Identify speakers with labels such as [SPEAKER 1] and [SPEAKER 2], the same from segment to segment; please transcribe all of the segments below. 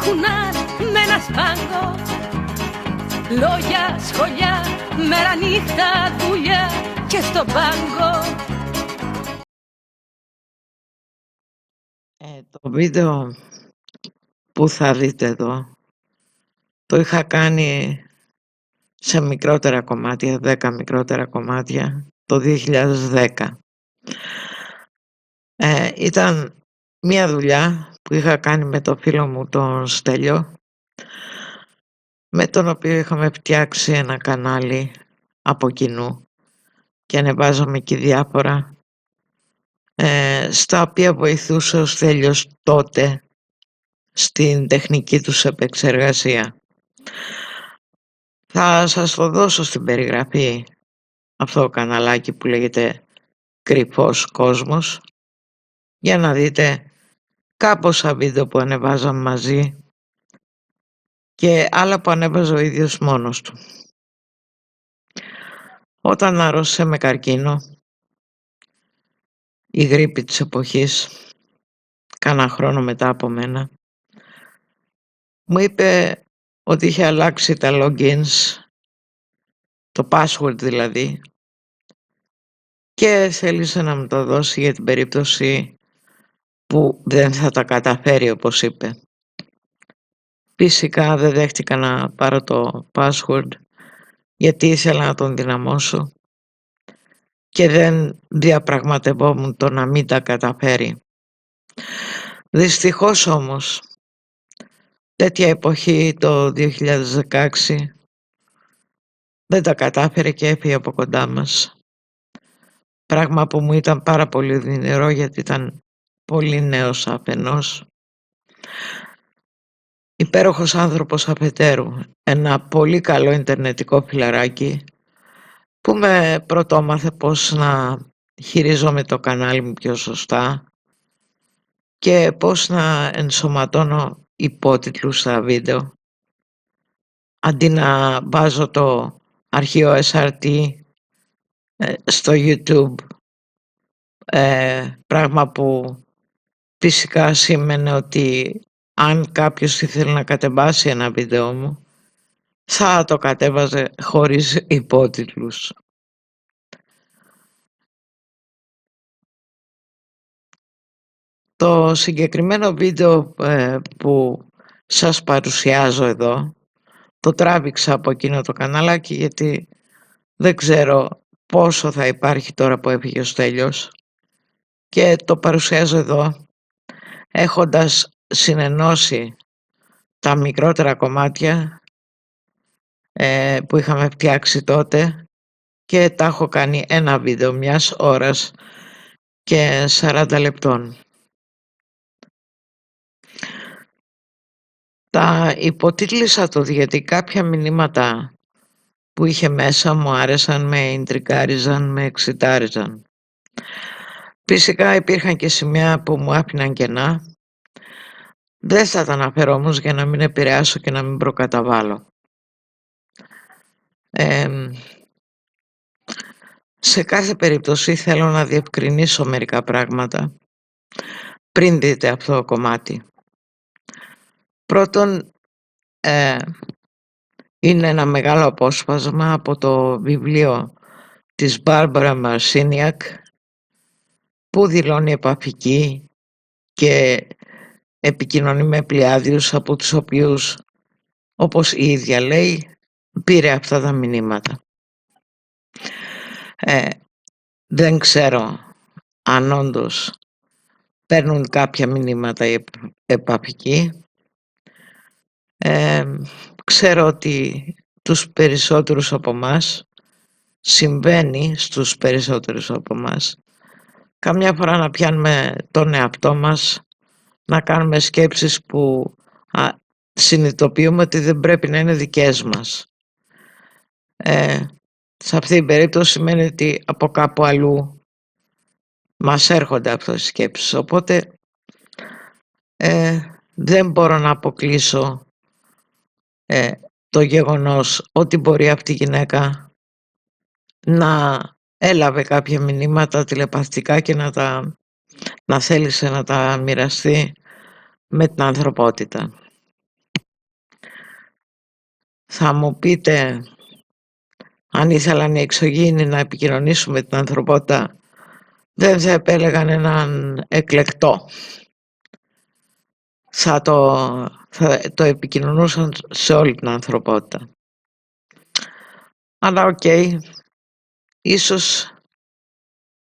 [SPEAKER 1] κουνάν με ένα σπάγκο. Λόγια, σχολιά, μέρα νύχτα, δουλειά και στο πάγκο.
[SPEAKER 2] Το βίντεο που θα δείτε εδώ το είχα κάνει σε μικρότερα κομμάτια, 10 μικρότερα κομμάτια, το 2010. Ήταν μια δουλειά που είχα κάνει με το φίλο μου τον Στέλιο, με τον οποίο είχαμε φτιάξει ένα κανάλι από κοινού και ανεβάζαμε και διάφορα, στα οποία βοηθούσε ο Στέλιος τότε στην τεχνική τους επεξεργασία. Θα σας το δώσω στην περιγραφή αυτό το καναλάκι που λέγεται Κρυφός Κόσμος, για να δείτε κάμποσα βίντεο που ανεβάζαμε μαζί και άλλα που ανέβαζε ο ίδιος μόνος του. Όταν αρρώστησε με καρκίνο, η γρίπη της εποχής, κάνα χρόνο μετά από μένα, μου είπε ότι είχε αλλάξει τα logins, το password δηλαδή, και θέλησε να μου το δώσει για την περίπτωση που δεν θα τα καταφέρει, όπως είπε. Φυσικά δεν δέχτηκα να πάρω το password, γιατί ήθελα να τον δυναμώσω και δεν διαπραγματευόμουν το να μην τα καταφέρει. Δυστυχώς όμως, τέτοια εποχή το 2016 δεν τα κατάφερε και έφυγε από κοντά μας. Πράγμα που μου ήταν πάρα πολύ οδυνηρό, γιατί ήταν πολύ νέος αφενός, υπέροχος άνθρωπος αφετέρου, ένα πολύ καλό ιντερνετικό φιλαράκι που με πρωτόμαθε πώς να χειρίζομαι το κανάλι μου πιο σωστά και πώς να ενσωματώνω υπότιτλους στα βίντεο αντί να βάζω το αρχείο SRT στο YouTube, πράγμα που φυσικά σήμαινε ότι αν κάποιος ήθελε να κατεβάσει ένα βίντεο μου, θα το κατέβαζε χωρίς υπότιτλους. Το συγκεκριμένο βίντεο που σας παρουσιάζω εδώ, το τράβηξα από εκείνο το καναλάκι, γιατί δεν ξέρω πόσο θα υπάρχει τώρα που έφυγε ο Στέλιος, και το παρουσιάζω εδώ έχοντας συνενώσει τα μικρότερα κομμάτια που είχαμε φτιάξει τότε και τα έχω κάνει ένα βίντεο 1 ώρας και 40 λεπτών. Τα υποτίτλισα το γιατί κάποια μηνύματα που είχε μέσα μου άρεσαν, με ιντρικάριζαν, με εξητάριζαν. Φυσικά υπήρχαν και σημεία που μου άφηναν κενά. Δεν θα τα αναφέρω όμως για να μην επηρεάσω και να μην προκαταβάλω. Σε κάθε περίπτωση θέλω να διευκρινίσω μερικά πράγματα πριν δείτε αυτό το κομμάτι. Πρώτον, είναι ένα μεγάλο απόσπασμα από το βιβλίο της Μπάρμπαρα Μαρσίνιακ, που δηλώνει επαφική και επικοινωνεί με πλειάδιους, από τους οποίους, όπως η ίδια λέει, πήρε αυτά τα μηνύματα. Δεν ξέρω αν όντως παίρνουν κάποια μηνύματα οι επαφικοί. Ξέρω ότι τους περισσότερους από εμάς συμβαίνει, στους περισσότερους από εμάς, καμιά φορά να πιάνουμε τον εαυτό μας, να κάνουμε σκέψεις που συνειδητοποιούμε ότι δεν πρέπει να είναι δικές μας. Σε αυτή την περίπτωση σημαίνει ότι από κάπου αλλού μας έρχονται αυτές οι σκέψεις, οπότε δεν μπορώ να αποκλείσω το γεγονός ότι μπορεί αυτή η γυναίκα να έλαβε κάποια μηνύματα τηλεπαθητικά και να θέλησε να τα μοιραστεί με την ανθρωπότητα. Θα μου πείτε, αν ήθελαν οι εξωγήινοι να επικοινωνήσουν με την ανθρωπότητα, δεν θα επέλεγαν έναν εκλεκτό. Θα το επικοινωνούσαν σε όλη την ανθρωπότητα. Αλλά οκ, ίσως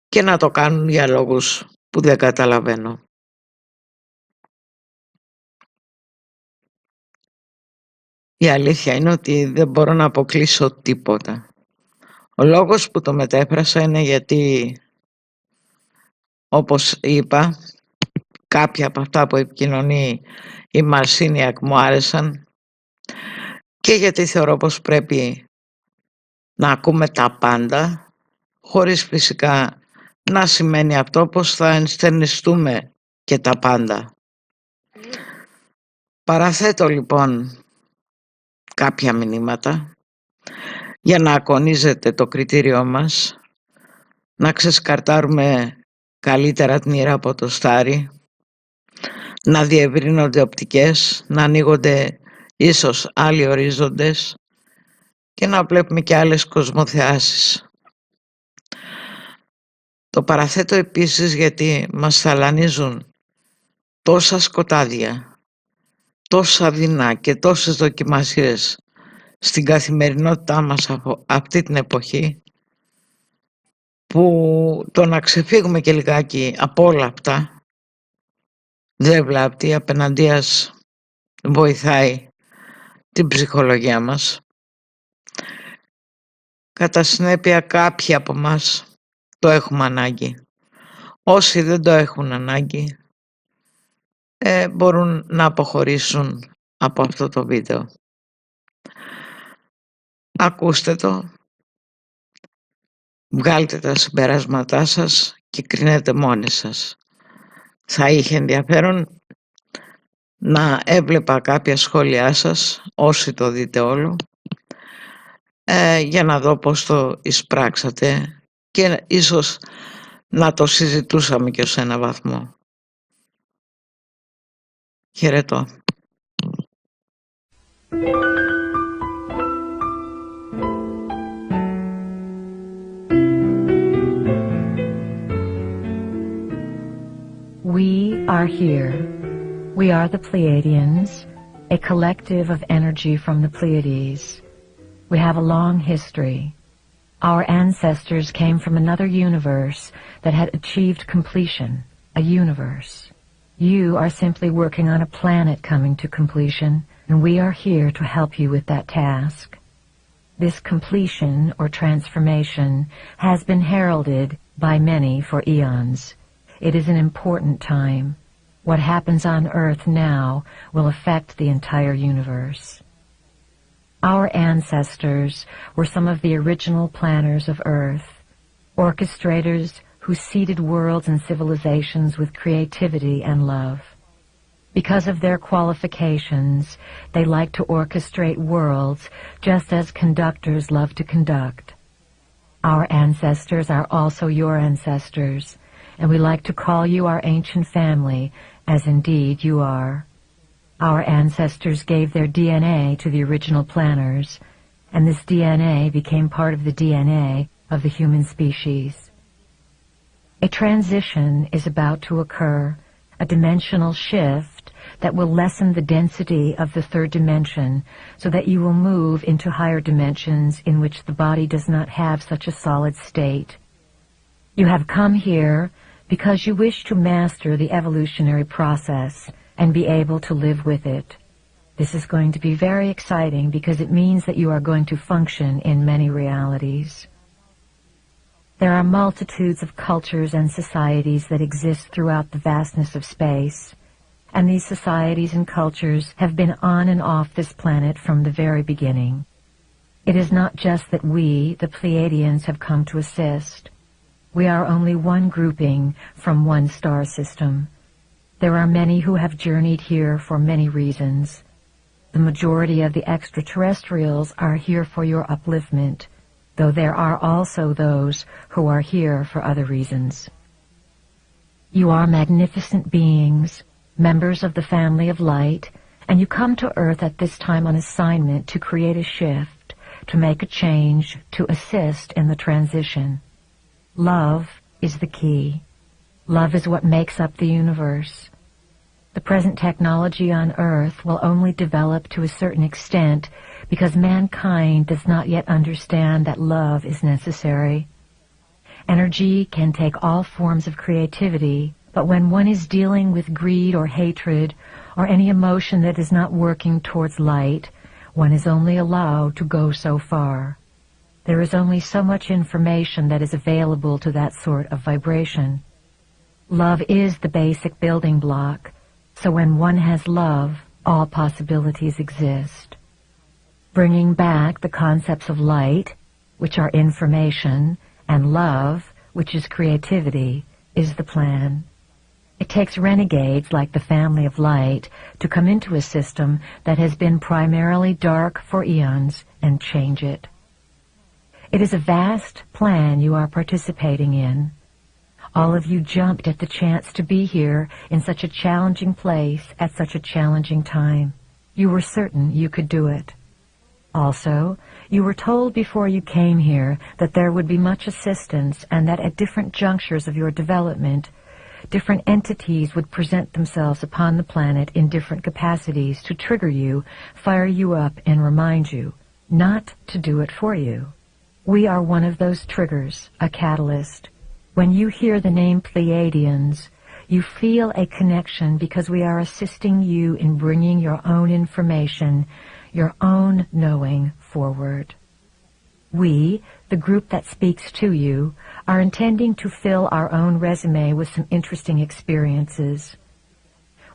[SPEAKER 2] και να το κάνουν για λόγους που δεν καταλαβαίνω. Η αλήθεια είναι ότι δεν μπορώ να αποκλείσω τίποτα. Ο λόγος που το μετέφρασα είναι γιατί, όπως είπα, κάποια από αυτά που επικοινωνεί η Marciniak μου άρεσαν και γιατί θεωρώ πως πρέπει να ακούμε τα πάντα, χωρίς φυσικά να σημαίνει αυτό πως θα ενστερνιστούμε και τα πάντα. Παραθέτω λοιπόν κάποια μηνύματα για να ακονίζεται το κριτήριό μας, να ξεσκαρτάρουμε καλύτερα την ήρα από το στάρι, να διευρύνονται οπτικές, να ανοίγονται ίσως άλλοι ορίζοντες και να βλέπουμε και άλλες κοσμοθεάσεις. Το παραθέτω επίσης γιατί μας ταλανίζουν τόσα σκοτάδια, τόσα δεινά και τόσες δοκιμασίες στην καθημερινότητά μας από αυτή την εποχή, που το να ξεφύγουμε και λιγάκι από όλα αυτά δεν βλάπτει, απέναντίας βοηθάει την ψυχολογία μας. Κατά συνέπεια κάποιοι από μας το έχουμε ανάγκη. Όσοι δεν το έχουν ανάγκη μπορούν να αποχωρήσουν από αυτό το βίντεο. Ακούστε το, βγάλτε τα συμπεράσματά σας και κρίνετε μόνοι σας. Θα είχε ενδιαφέρον να έβλεπα κάποια σχόλιά σας, όσοι το δείτε όλο, για να δω πώς το εισπράξατε και ίσως να το συζητούσαμε και σε ένα βαθμό. Χαιρετώ.
[SPEAKER 3] We are here. We are the Pleiadians, a collective of energy from the Pleiades. We have a long history. Our ancestors came from another universe that had achieved completion, a universe. You are simply working on a planet coming to completion, and we are here to help you with that task. This completion or transformation has been heralded by many for eons. It is an important time. What happens on Earth now will affect the entire universe. Our ancestors were some of the original planners of Earth, orchestrators who seeded worlds and civilizations with creativity and love. Because of their qualifications, they like to orchestrate worlds just as conductors love to conduct. Our ancestors are also your ancestors, and we like to call you our ancient family, as indeed you are. Our ancestors gave their DNA to the original planners, and this DNA became part of the DNA of the human species. A transition is about to occur, a dimensional shift that will lessen the density of the third dimension so that you will move into higher dimensions in which the body does not have such a solid state. You have come here because you wish to master the evolutionary process and be able to live with it. This is going to be very exciting because it means that you are going to function in many realities. There are multitudes of cultures and societies that exist throughout the vastness of space, and these societies and cultures have been on and off this planet from the very beginning. It is not just that we, the Pleiadians, have come to assist. We are only one grouping from one star system. There are many who have journeyed here for many reasons. The majority of the extraterrestrials are here for your upliftment, though there are also those who are here for other reasons. You are magnificent beings, members of the family of light, And you come to Earth at this time on assignment to create a shift, to make a change, to assist in the transition. Love is the key. Love is what makes up the universe. The present technology on Earth will only develop to a certain extent because mankind does not yet understand that love is necessary. Energy can take all forms of creativity, but when one is dealing with greed or hatred or any emotion that is not working towards light, one is only allowed to go so far. There is only so much information that is available to that sort of vibration. Love is the basic building block, so when one has love, all possibilities exist. Bringing back the concepts of light, which are information, and love, which is creativity, is the plan. It takes renegades like the family of light to come into a system that has been primarily dark for eons and change it. It is a vast plan you are participating in. All of you jumped at the chance to be here in such a challenging place at such a challenging time. You were certain you could do it. Also, you were told before you came here that there would be much assistance and that at different junctures of your development, different entities would present themselves upon the planet in different capacities to trigger you, fire you up, and remind you, not to do it for you. We are one of those triggers, a catalyst. When you hear the name Pleiadians, you feel a connection because we are assisting you in bringing your own information, your own knowing forward. We, the group that speaks to you, are intending to fill our own resume with some interesting experiences.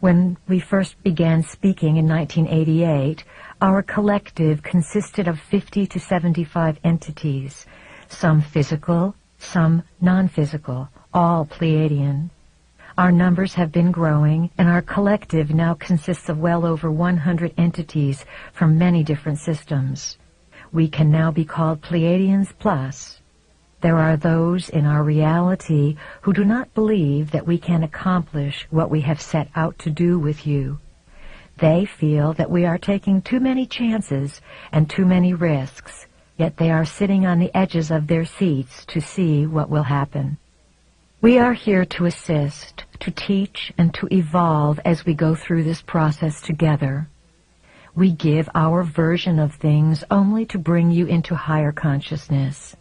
[SPEAKER 3] When we first began speaking in 1988, our collective consisted of 50 to 75 entities, some physical, some non-physical, all Pleiadian. Our numbers have been growing, and our collective now consists of well over 100 entities from many different systems. We can now be called Pleiadians Plus. There are those in our reality who do not believe that we can accomplish what we have set out to do with you. They feel that we are taking too many chances and too many risks, yet they are sitting on the edges of their seats to see what will happen. We are here to assist, to teach, and to evolve as we go through this process together. We give our version of things only to bring you into higher consciousness.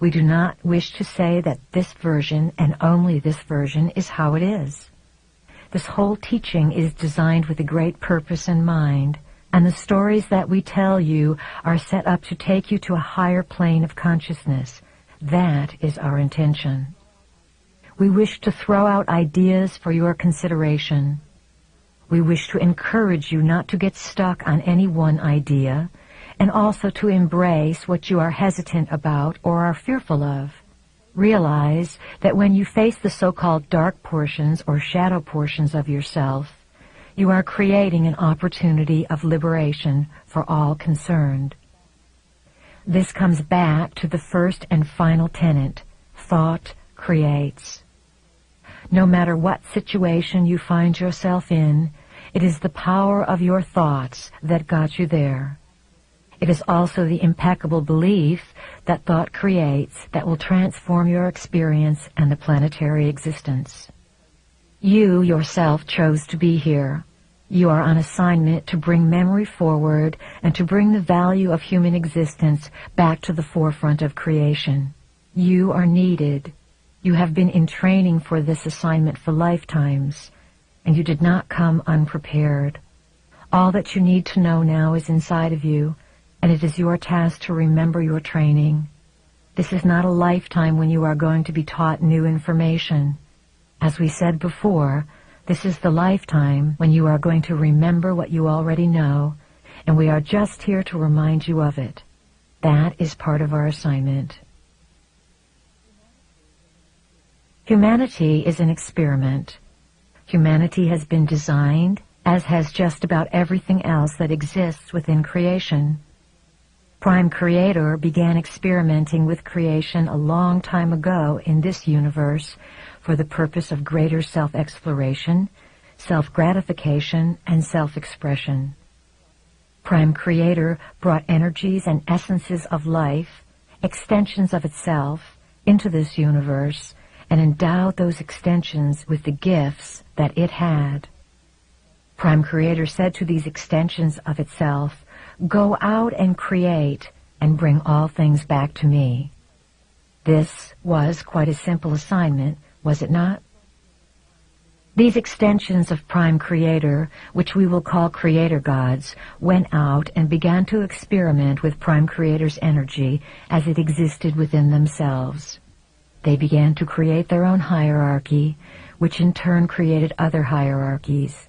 [SPEAKER 3] We do not wish to say that this version and only this version is how it is. This whole teaching is designed with a great purpose in mind, and the stories that we tell you are set up to take you to a higher plane of consciousness. That is our intention. We wish to throw out ideas for your consideration. We wish to encourage you not to get stuck on any one idea, and also to embrace what you are hesitant about or are fearful of. Realize that when you face the so-called dark portions or shadow portions of yourself, you are creating an opportunity of liberation for all concerned. This comes back to the first and final tenet, thought creates. No matter what situation you find yourself in, it is the power of your thoughts that got you there. It is also the impeccable belief that thought creates that will transform your experience and the planetary existence. You yourself chose to be here. You are on assignment to bring memory forward and to bring the value of human existence back to the forefront of creation. You are needed. You have been in training for this assignment for lifetimes, and you did not come unprepared. All that you need to know now is inside of you, and it is your task to remember your training. This is not a lifetime when you are going to be taught new information. As we said before, this is the lifetime when you are going to remember what you already know, and we are just here to remind you of it. That is part of our assignment. Humanity is an experiment. Humanity has been designed, as has just about everything else that exists within creation. Prime Creator began experimenting with creation a long time ago in this universe for the purpose of greater self-exploration, self-gratification, and self-expression. Prime Creator brought energies and essences of life, extensions of itself, into this universe and endowed those extensions with the gifts that it had. Prime Creator said to these extensions of itself, "Go out and create and bring all things back to me." This was quite a simple assignment, was it not? These extensions of Prime Creator, which we will call Creator Gods, went out and began to experiment with Prime Creator's energy as it existed within themselves. They began to create their own hierarchy, which in turn created other hierarchies.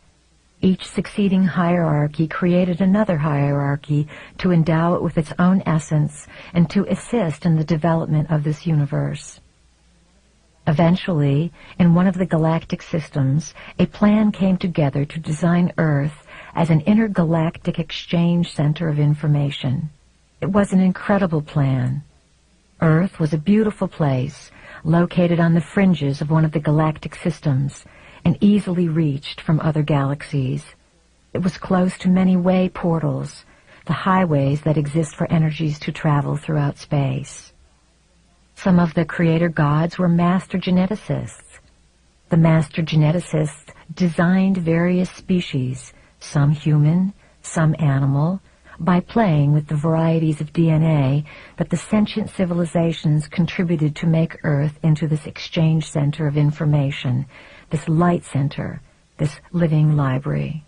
[SPEAKER 3] Each succeeding hierarchy created another hierarchy to endow it with its own essence and to assist in the development of this universe. Eventually, in one of the galactic systems, a plan came together to design Earth as an intergalactic exchange center of information. It was an incredible plan. Earth was a beautiful place, located on the fringes of one of the galactic systems, and easily reached from other galaxies. It was close to many way portals, the highways that exist for energies to travel throughout space. Some of the Creator Gods were master geneticists. The master geneticists designed various species, some human, some animal, by playing with the varieties of DNA that the sentient civilizations contributed to make Earth into this exchange center of information, this light center, this living library.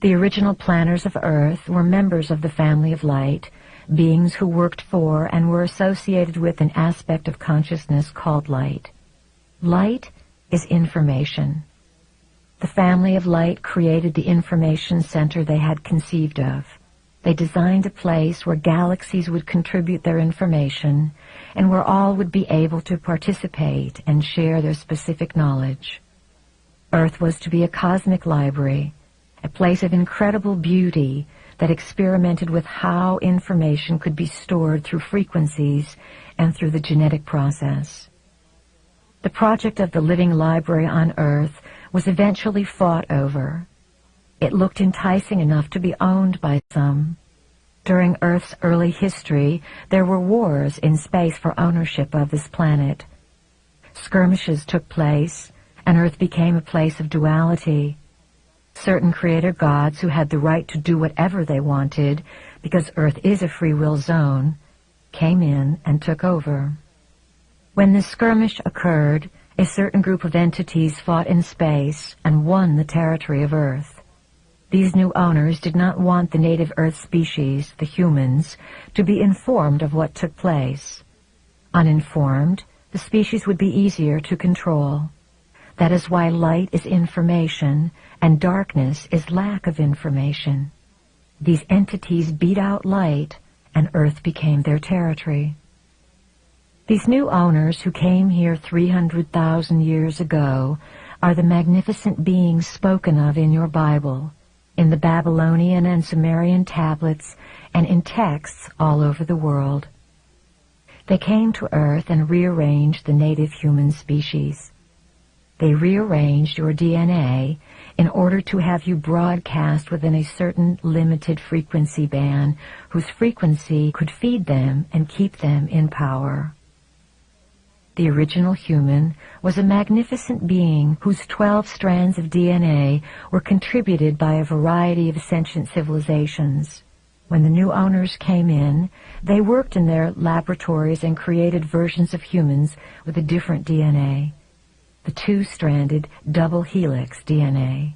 [SPEAKER 3] The original planners of Earth were members of the family of light, beings who worked for and were associated with an aspect of consciousness called light. Light is information. The family of light created the information center they had conceived of. They designed a place where galaxies would contribute their information and where all would be able to participate and share their specific knowledge. Earth was to be a cosmic library, a place of incredible beauty that experimented with how information could be stored through frequencies and through the genetic process. The project of the living library on Earth was eventually fought over. It looked enticing enough to be owned by some. During Earth's early history, there were wars in space for ownership of this planet. Skirmishes took place, and Earth became a place of duality. Certain Creator Gods who had the right to do whatever they wanted, because Earth is a free will zone, came in and took over. When this skirmish occurred, a certain group of entities fought in space and won the territory of Earth. These new owners did not want the native Earth species, the humans, to be informed of what took place. Uninformed, the species would be easier to control. That is why light is information and darkness is lack of information. These entities beat out light and Earth became their territory. These new owners who came here 300,000 years ago are the magnificent beings spoken of in your Bible, in the Babylonian and Sumerian tablets, and in texts all over the world. They came to Earth and rearranged the native human species. They rearranged your DNA in order to have you broadcast within a certain limited frequency band whose frequency could feed them and keep them in power. The original human was a magnificent being whose 12 strands of DNA were contributed by a variety of sentient civilizations. When the new owners came in, they worked in their laboratories and created versions of humans with a different DNA, the two-stranded double helix DNA.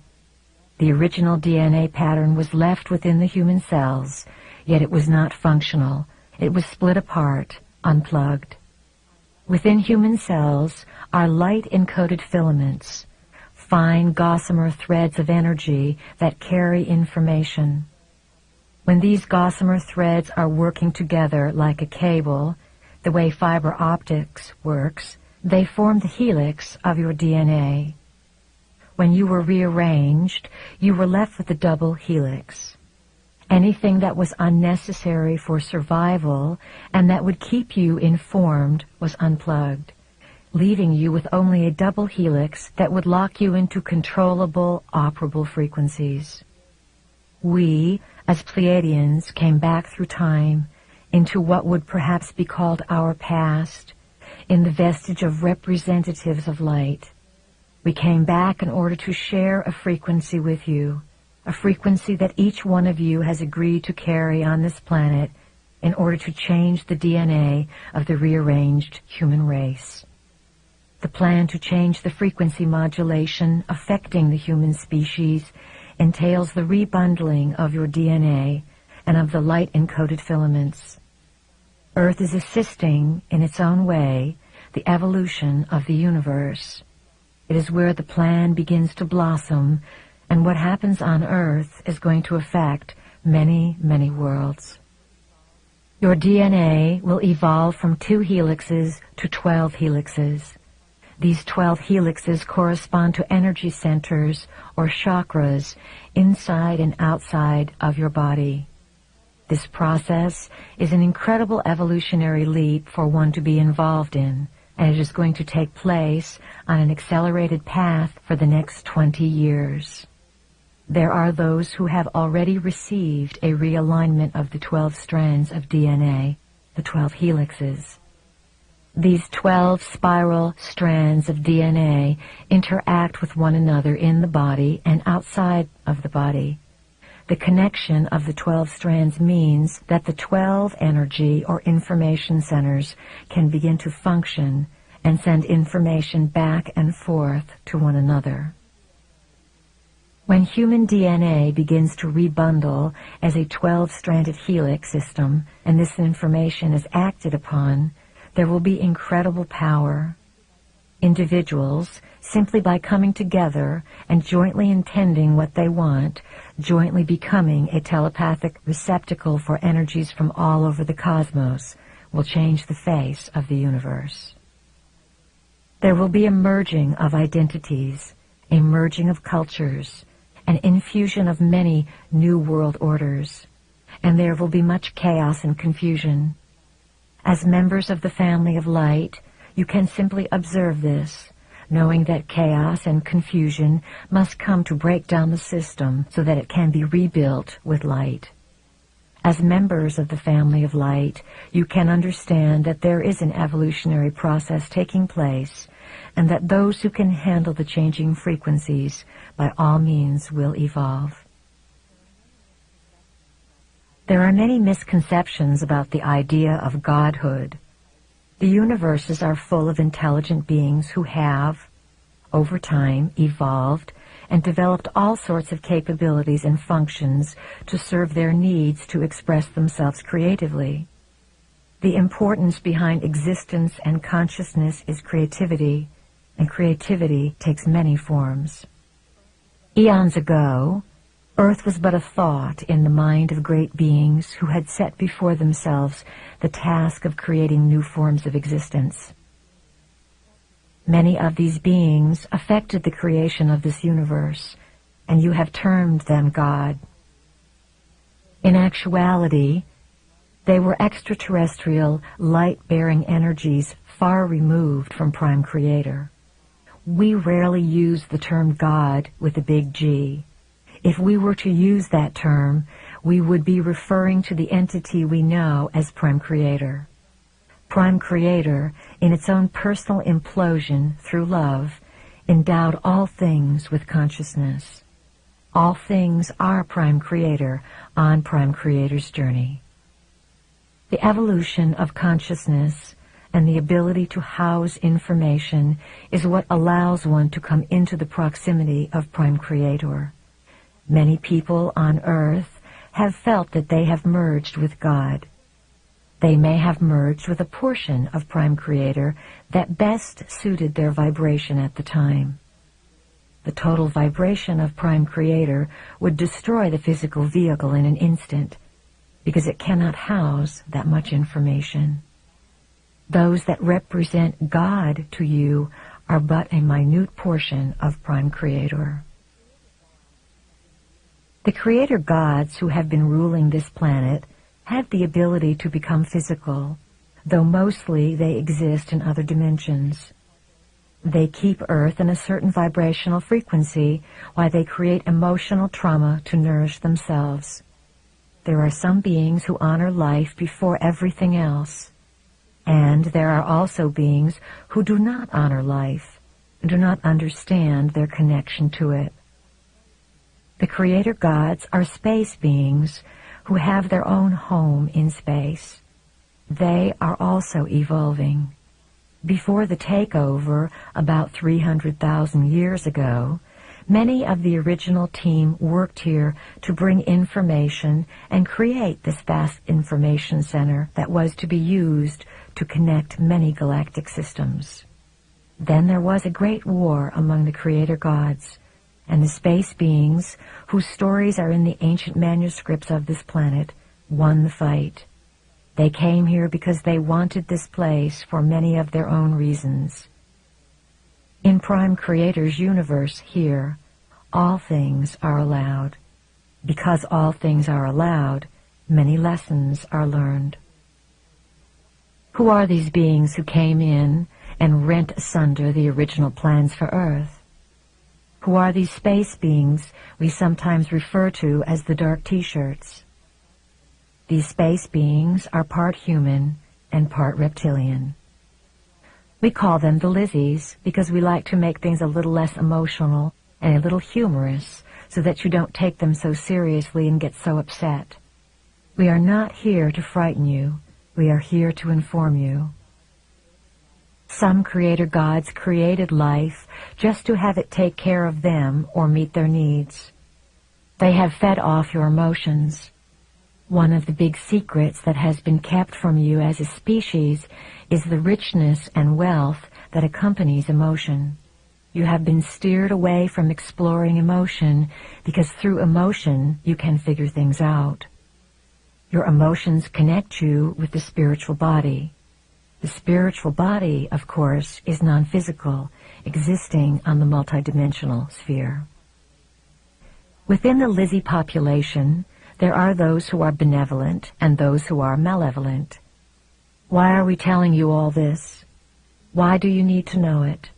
[SPEAKER 3] The original DNA pattern was left within the human cells, yet it was not functional. It was split apart, unplugged. Within human cells are light-encoded filaments, fine gossamer threads of energy that carry information. When these gossamer threads are working together like a cable, the way fiber optics works, they form the helix of your DNA. When you were rearranged, you were left with the double helix. Anything that was unnecessary for survival and that would keep you informed was unplugged. leaving you with only a double helix that would lock you into controllable, operable frequencies. We, as Pleiadians, came back through time into what would perhaps be called our past, in the vestige of representatives of light. We came back in order to share a frequency with you, a frequency that each one of you has agreed to carry on this planet in order to change the DNA of the rearranged human race. The plan to change the frequency modulation affecting the human species entails the rebundling of your DNA and of the light-encoded filaments. Earth is assisting, in its own way, the evolution of the universe. It is where the plan begins to blossom, and what happens on Earth is going to affect many, many worlds. Your DNA will evolve from 2 helixes to 12 helixes. These 12 helixes correspond to energy centers or chakras inside and outside of your body. This process is an incredible evolutionary leap for one to be involved in, and it is going to take place on an accelerated path for the next 20 years. There are those who have already received a realignment of the 12 strands of DNA, the 12 helixes. These 12 spiral strands of DNA interact with one another in the body and outside of the body. The connection of the 12 strands means that the 12 energy or information centers can begin to function and send information back and forth to one another. When human DNA begins to rebundle as a 12-stranded helix system and this information is acted upon, there will be incredible power. Individuals, simply by coming together and jointly intending what they want, jointly becoming a telepathic receptacle for energies from all over the cosmos, will change the face of the universe. There will be a merging of identities, a merging of cultures, an infusion of many new world orders, and there will be much chaos and confusion. As members of the family of light, you can simply observe this, knowing that chaos and confusion must come to break down the system so that it can be rebuilt with light. As members of the family of light, you can understand that there is an evolutionary process taking place, and that those who can handle the changing frequencies by all means will evolve. There are many misconceptions about the idea of godhood. The universes are full of intelligent beings who have, over time, evolved and developed all sorts of capabilities and functions to serve their needs to express themselves creatively. The importance behind existence and consciousness is creativity, and creativity takes many forms. Eons ago, Earth was but a thought in the mind of great beings who had set before themselves the task of creating new forms of existence. Many of these beings affected the creation of this universe, and you have termed them God. In actuality, they were extraterrestrial, light-bearing energies far removed from Prime Creator. We rarely use the term God with a big G. If we were to use that term, we would be referring to the entity we know as Prime Creator. Prime Creator, in its own personal implosion through love, endowed all things with consciousness. All things are Prime Creator on Prime Creator's journey. The evolution of consciousness and the ability to house information is what allows one to come into the proximity of Prime Creator. Many people on Earth have felt that they have merged with God. They may have merged with a portion of Prime Creator that best suited their vibration at the time. The total vibration of Prime Creator would destroy the physical vehicle in an instant, because it cannot house that much information. Those that represent God to you are but a minute portion of Prime Creator. The creator gods who have been ruling this planet have the ability to become physical, though mostly they exist in other dimensions. They keep Earth in a certain vibrational frequency while they create emotional trauma to nourish themselves. There are some beings who honor life before everything else, and there are also beings who do not honor life, and do not understand their connection to it. The creator gods are space beings who have their own home in space. They are also evolving. Before the takeover, about 300,000 years ago, many of the original team worked here to bring information and create this vast information center that was to be used to connect many galactic systems. Then there was a great war among the creator gods, and the space beings, whose stories are in the ancient manuscripts of this planet, won the fight. They came here because they wanted this place for many of their own reasons. In Prime Creator's universe here, all things are allowed. Because all things are allowed, many lessons are learned. Who are these beings who came in and rent asunder the original plans for Earth? Who are these space beings we sometimes refer to as the dark T-shirts? These space beings are part human and part reptilian. We call them the Lizzies because we like to make things a little less emotional and a little humorous so that you don't take them so seriously and get so upset. We are not here to frighten you. We are here to inform you. Some creator gods created life just to have it take care of them or meet their needs. They have fed off your emotions. One of the big secrets that has been kept from you as a species is the richness and wealth that accompanies emotion. You have been steered away from exploring emotion because through emotion you can figure things out. Your emotions connect you with the spiritual body. The spiritual body, of course, is non-physical, existing on the multidimensional sphere. Within the Lizzie population, there are those who are benevolent and those who are malevolent. Why are we telling you all this? Why do you need to know it?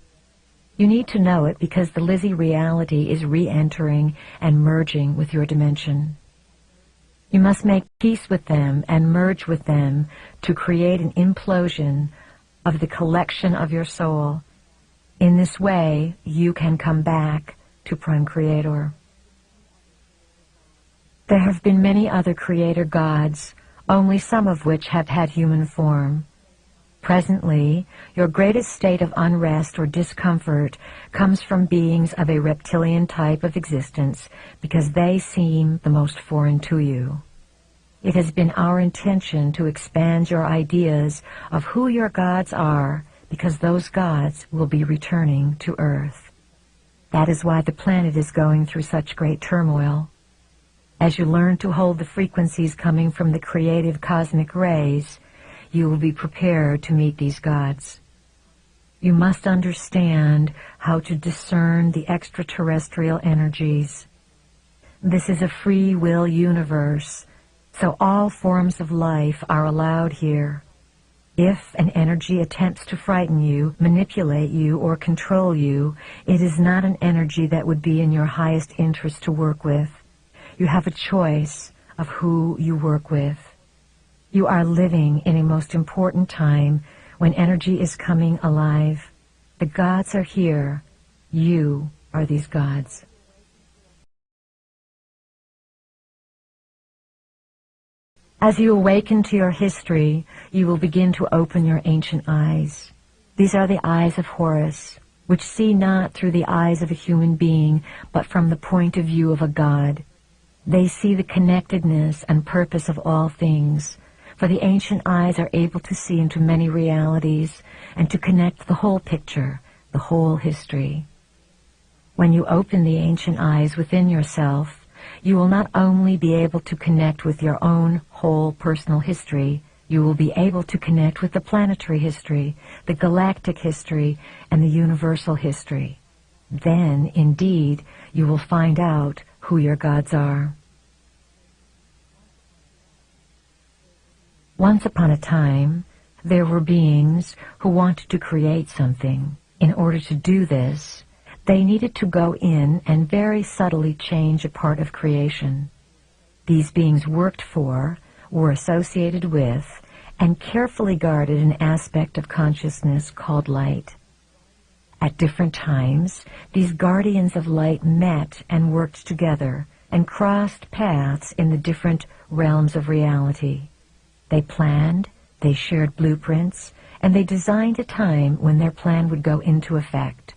[SPEAKER 3] You need to know it because the Lizzie reality is re-entering and merging with your dimension. You must make peace with them and merge with them to create an implosion of the collection of your soul. In this way, you can come back to Prime Creator. There have been many other creator gods, only some of which have had human form. Presently, your greatest state of unrest or discomfort comes from beings of a reptilian type of existence because they seem the most foreign to you. It has been our intention to expand your ideas of who your gods are because those gods will be returning to Earth. That is why the planet is going through such great turmoil. As you learn to hold the frequencies coming from the creative cosmic rays, you will be prepared to meet these gods. You must understand how to discern the extraterrestrial energies. This is a free will universe, so all forms of life are allowed here. If an energy attempts to frighten you, manipulate you, or control you, it is not an energy that would be in your highest interest to work with. You have a choice of who you work with. You are living in a most important time when energy is coming alive. The gods are here. You are these gods. As you awaken to your history, you will begin to open your ancient eyes. These are the eyes of Horus, which see not through the eyes of a human being, but from the point of view of a god. They see the connectedness and purpose of all things, for the ancient eyes are able to see into many realities and to connect the whole picture, the whole history. When you open the ancient eyes within yourself, you will not only be able to connect with your own whole personal history, you will be able to connect with the planetary history, the galactic history, and the universal history. Then, indeed, you will find out who your gods are. Once upon a time, there were beings who wanted to create something. In order to do this, they needed to go in and very subtly change a part of creation. These beings worked for, were associated with, and carefully guarded an aspect of consciousness called light. At different times, these guardians of light met and worked together and crossed paths in the different realms of reality. They planned, they shared blueprints, and they designed a time when their plan would go into effect.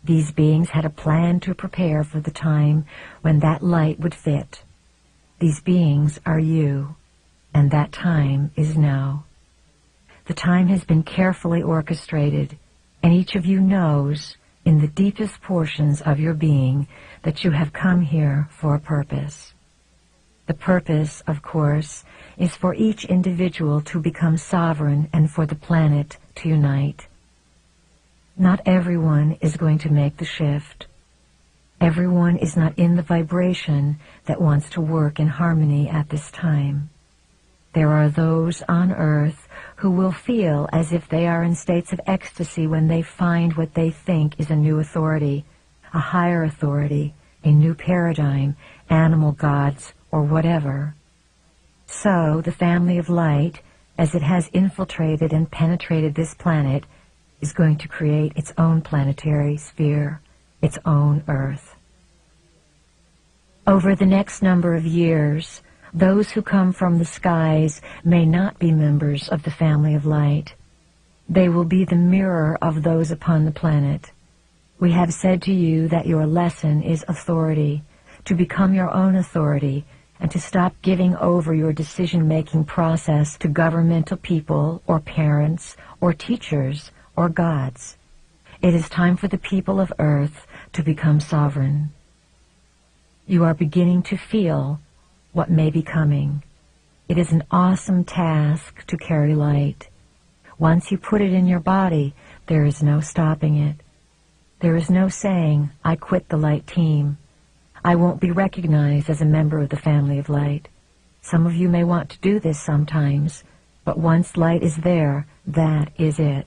[SPEAKER 3] These beings had a plan to prepare for the time when that light would fit. These beings are you, and that time is now. The time has been carefully orchestrated, and each of you knows, in the deepest portions of your being, that you have come here for a purpose. The purpose, of course, is for each individual to become sovereign and for the planet to unite. Not everyone is going to make the shift. Everyone is not in the vibration that wants to work in harmony at this time. There are those on earth who will feel as if they are in states of ecstasy when they find what they think is a new authority, a higher authority, a new paradigm, animal gods, or whatever. So the family of light, as it has infiltrated and penetrated this planet, is going to create its own planetary sphere, its own Earth. Over the next number of years, those who come from the skies may not be members of the family of light. They will be the mirror of those upon the planet. We have said to you that your lesson is authority, to become your own authority, and to stop giving over your decision-making process to governmental people, or parents, or teachers, or gods. It is time for the people of Earth to become sovereign. You are beginning to feel what may be coming. It is an awesome task to carry light. Once you put it in your body, there is no stopping it. There is no saying, I quit the light team. I won't be recognized as a member of the family of light. Some of you may want to do this sometimes, but once light is there, that is it.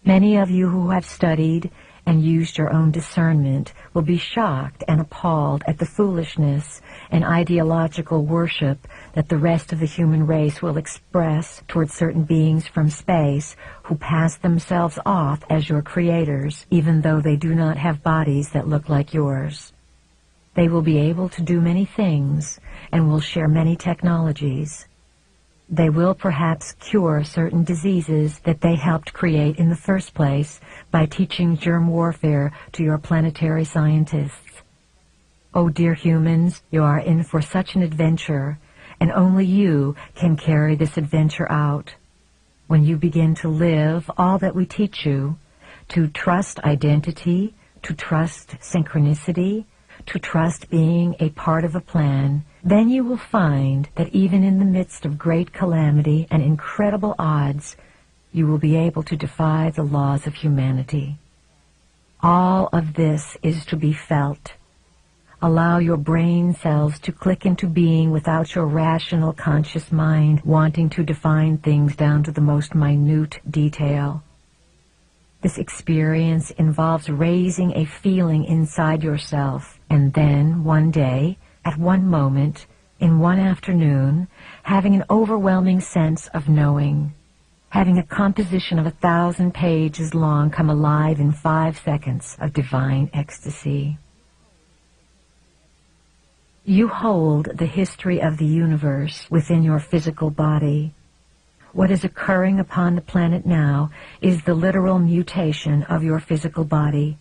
[SPEAKER 3] Many of you who have studied and used your own discernment will be shocked and appalled at the foolishness and ideological worship that the rest of the human race will express towards certain beings from space who pass themselves off as your creators, even though they do not have bodies that look like yours. They will be able to do many things and will share many technologies. They will perhaps cure certain diseases that they helped create in the first place by teaching germ warfare to your planetary scientists. Oh, dear humans, you are in for such an adventure, and only you can carry this adventure out. When you begin to live all that we teach you, to trust identity, to trust synchronicity, to trust being a part of a plan, then you will find that even in the midst of great calamity and incredible odds, you will be able to defy the laws of humanity. All of this is to be felt. Allow your brain cells to click into being without your rational conscious mind wanting to define things down to the most minute detail. This experience involves raising a feeling inside yourself, and then one day, at one moment, in one afternoon, having an overwhelming sense of knowing, having a composition of 1,000 pages long come alive in 5 seconds of divine ecstasy. You hold the history of the universe within your physical body. What is occurring upon the planet now is the literal mutation of your physical body,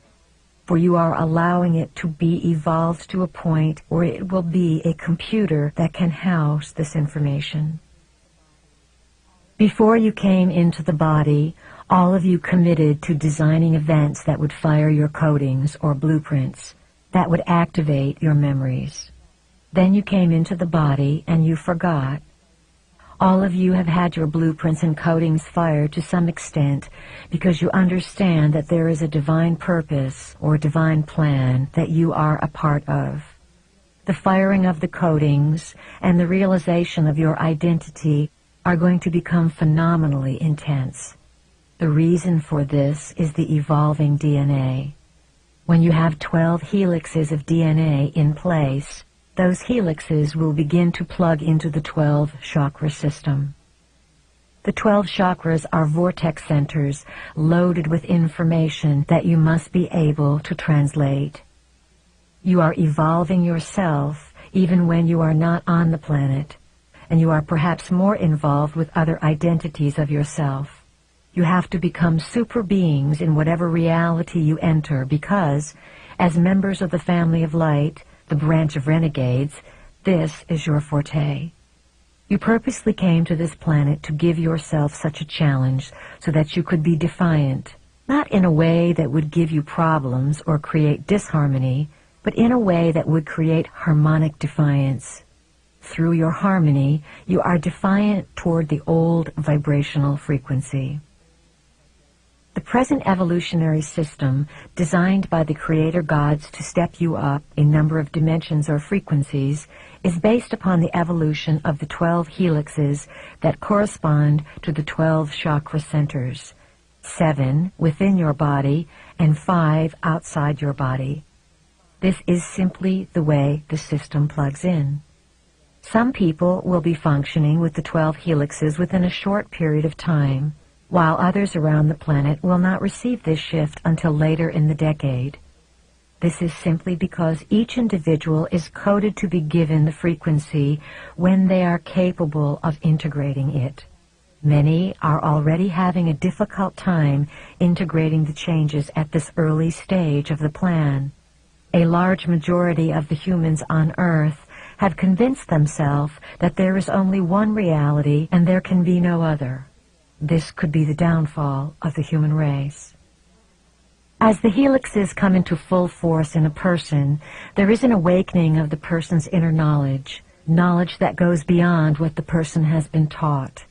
[SPEAKER 3] for you are allowing it to be evolved to a point where it will be a computer that can house this information. Before you came into the body, all of you committed to designing events that would fire your codings or blueprints, that would activate your memories. Then you came into the body and you forgot. All of you have had your blueprints and codings fired to some extent because you understand that there is a divine purpose or divine plan that you are a part of. The firing of the codings and the realization of your identity are going to become phenomenally intense. The reason for this is the evolving DNA. When you have 12 helixes of DNA in place, those helixes will begin to plug into the 12 chakra system. The 12 chakras are vortex centers loaded with information that you must be able to translate. You are evolving yourself even when you are not on the planet, and you are perhaps more involved with other identities of yourself. You have to become super beings in whatever reality you enter because, as members of the family of light, the branch of renegades, this is your forte. You purposely came to this planet to give yourself such a challenge so that you could be defiant, not in a way that would give you problems or create disharmony, but in a way that would create harmonic defiance. Through your harmony, you are defiant toward the old vibrational frequency. The present evolutionary system, designed by the Creator Gods to step you up a number of dimensions or frequencies, is based upon the evolution of the 12 helixes that correspond to the 12 chakra centers, 7 within your body and 5 outside your body. This is simply the way the system plugs in. Some people will be functioning with the 12 helixes within a short period of time, while others around the planet will not receive this shift until later in the decade. This is simply because each individual is coded to be given the frequency when they are capable of integrating it. Many are already having a difficult time integrating the changes at this early stage of the plan. A large majority of the humans on Earth have convinced themselves that there is only one reality and there can be no other. This could be the downfall of the human race. As the helixes come into full force in a person, there is an awakening of the person's inner knowledge, knowledge that goes beyond what the person has been taught.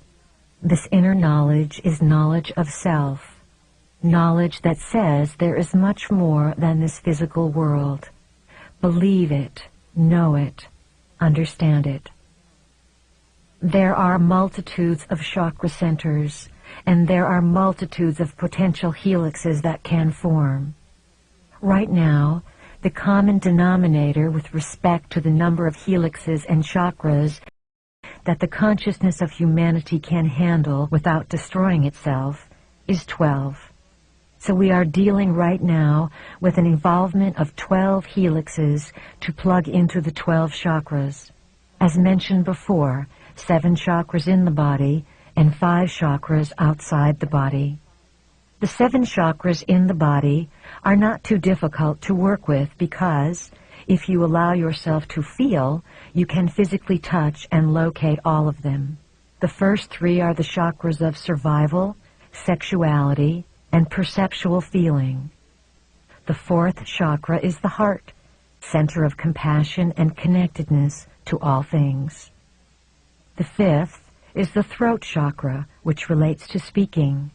[SPEAKER 3] This inner knowledge is knowledge of self, knowledge that says there is much more than this physical world. Believe it, know it, understand it. There are multitudes of chakra centers, and there are multitudes of potential helixes that can form. Right now, the common denominator with respect to the number of helixes and chakras that the consciousness of humanity can handle without destroying itself is 12. So we are dealing right now with an involvement of 12 helixes to plug into the 12 chakras. As mentioned before, 7 chakras in the body and 5 chakras outside the body. The 7 chakras in the body are not too difficult to work with because, if you allow yourself to feel, you can physically touch and locate all of them. The first 3 are the chakras of survival, sexuality, and perceptual feeling. The 4th chakra is the heart, center of compassion and connectedness to all things. The 5th is the throat chakra, which relates to speaking.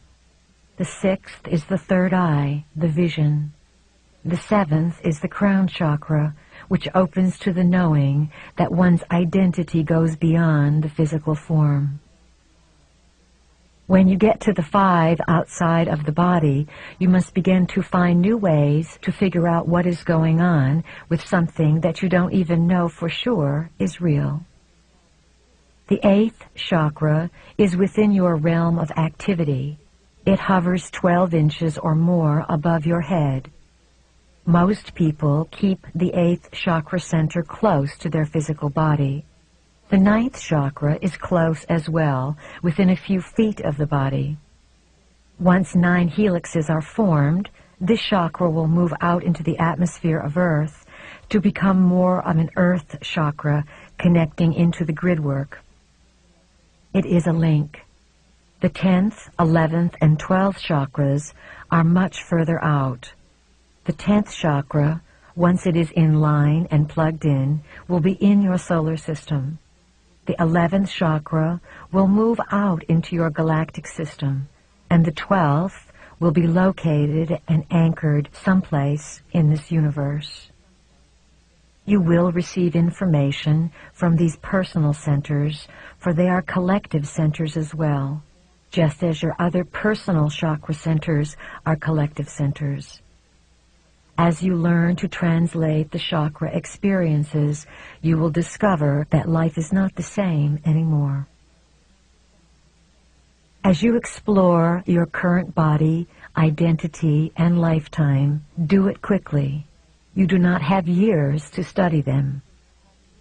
[SPEAKER 3] The 6th is the third eye, the vision. The 7th is the crown chakra, which opens to the knowing that one's identity goes beyond the physical form. When you get to the 5 outside of the body, you must begin to find new ways to figure out what is going on with something that you don't even know for sure is real. The 8th chakra is within your realm of activity. It hovers 12 inches or more above your head. Most people keep the 8th chakra center close to their physical body. The 9th chakra is close as well, within a few feet of the body. Once 9 helixes are formed, this chakra will move out into the atmosphere of Earth to become more of an Earth chakra connecting into the gridwork. It is a link. The 10th, 11th, and 12th chakras are much further out. The 10th chakra, once it is in line and plugged in, will be in your solar system. The 11th chakra will move out into your galactic system, and the 12th will be located and anchored someplace in this universe. You will receive information from these personal centers, for they are collective centers as well. just as your other personal chakra centers are collective centers. As you learn to translate the chakra experiences, you will discover that life is not the same anymore. As you explore your current body, identity, and lifetime, do it quickly. You do not have years to study them.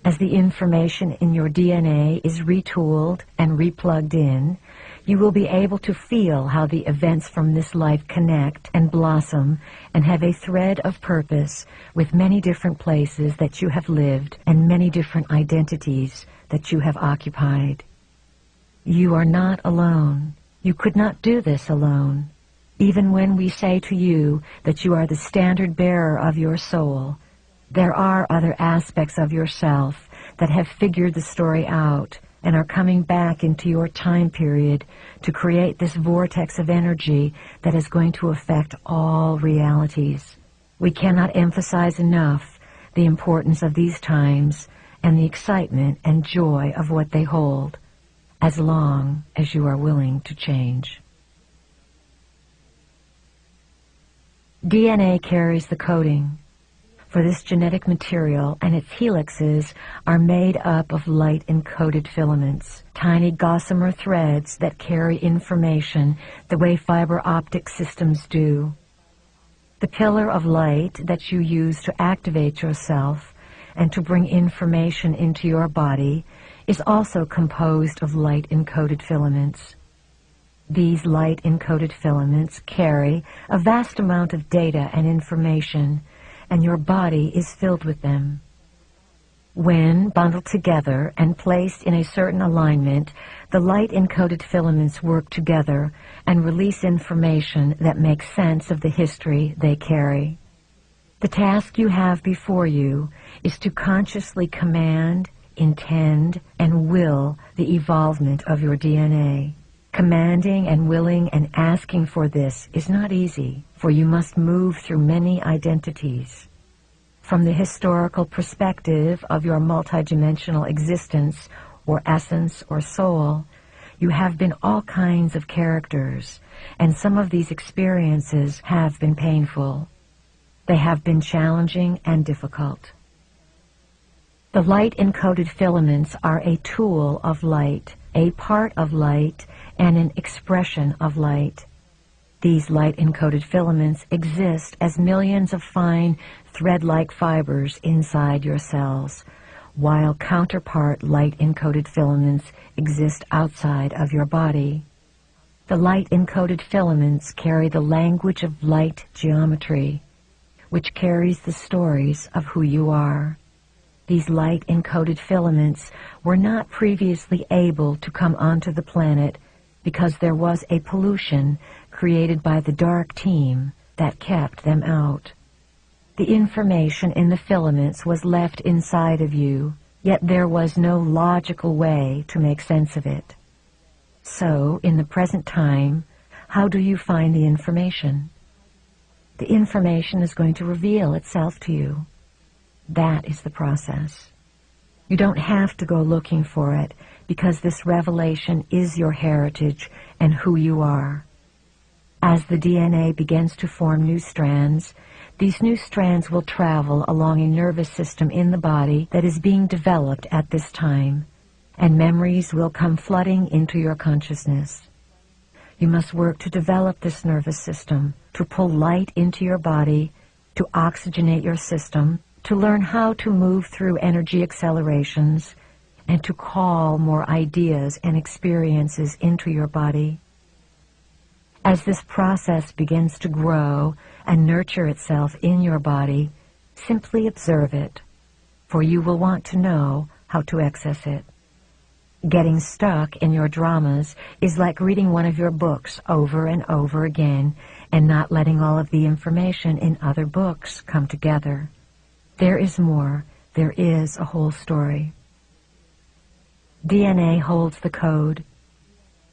[SPEAKER 3] As the information in your DNA is retooled and replugged in, you will be able to feel how the events from this life connect and blossom and have a thread of purpose with many different places that you have lived and many different identities that you have occupied. You are not alone. You could not do this alone. Even when we say to you that you are the standard bearer of your soul, there are other aspects of yourself that have figured the story out and are coming back into your time period to create this vortex of energy that is going to affect all realities. We cannot emphasize enough the importance of these times and the excitement and joy of what they hold, as long as you are willing to change. DNA carries the coding, for this genetic material and its helixes are made up of light-encoded filaments, tiny gossamer threads that carry information the way fiber optic systems do. The pillar of light that you use to activate yourself and to bring information into your body is also composed of light-encoded filaments. These light-encoded filaments carry a vast amount of data and information, and your body is filled with them. When bundled together and placed in a certain alignment, the light-encoded filaments work together and release information that makes sense of the history they carry. The task you have before you is to consciously command, intend, and will the evolvement of your DNA. Commanding and willing and asking for this is not easy, for you must move through many identities. From the historical perspective of your multidimensional existence, or essence, or soul, you have been all kinds of characters, and some of these experiences have been painful. They have been challenging and difficult. The light-encoded filaments are a tool of light, a part of light, and an expression of light. These light-encoded filaments exist as millions of fine thread-like fibers inside your cells, while counterpart light-encoded filaments exist outside of your body. The light-encoded filaments carry the language of light geometry, which carries the stories of who you are. These light-encoded filaments were not previously able to come onto the planet because there was a pollution created by the dark team that kept them out. The information in the filaments was left inside of you, yet there was no logical way to make sense of it. So, in the present time, how do you find the information? The information is going to reveal itself to you. That is the process. You don't have to go looking for it, because this revelation is your heritage and who you are. As the DNA begins to form new strands, these new strands will travel along a nervous system in the body that is being developed at this time, and memories will come flooding into your consciousness. You must work to develop this nervous system, to pull light into your body, to oxygenate your system, to learn how to move through energy accelerations, and to call more ideas and experiences into your body. As this process begins to grow and nurture itself in your body, simply observe it, for you will want to know how to access it. Getting stuck in your dramas is like reading one of your books over and over again and not letting all of the information in other books come together. There is more. There is a whole story. DNA holds the code.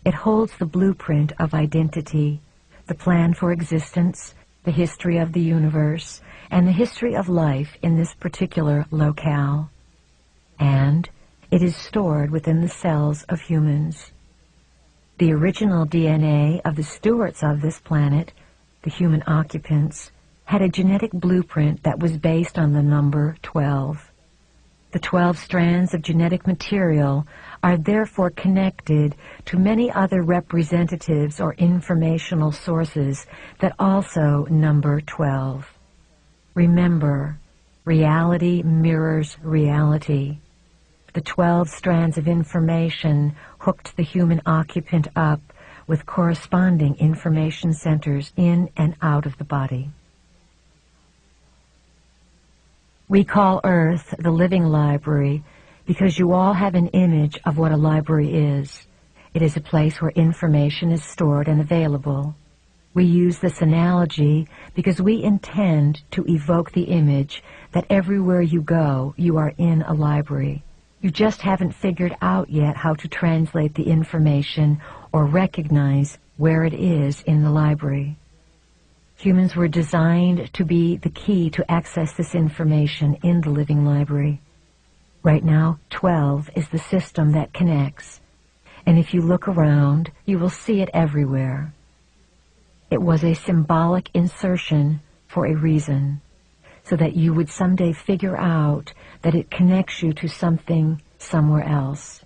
[SPEAKER 3] It holds the blueprint of identity, the plan for existence, the history of the universe, and the history of life in this particular locale. And it is stored within the cells of humans. The original DNA of the stewards of this planet, the human occupants, had a genetic blueprint that was based on the number 12. The 12 strands of genetic material are therefore connected to many other representatives or informational sources that also number 12. Remember, reality mirrors reality. The 12 strands of information hooked the human occupant up with corresponding information centers in and out of the body. We call Earth the living library because you all have an image of what a library is. It is a place where information is stored and available. We use this analogy because we intend to evoke the image that everywhere you go, you are in a library. You just haven't figured out yet how to translate the information or recognize where it is in the library. Humans were designed to be the key to access this information in the living library. Right now, 12 is the system that connects, and if you look around, you will see it everywhere. It was a symbolic insertion for a reason, so that you would someday figure out that it connects you to something somewhere else.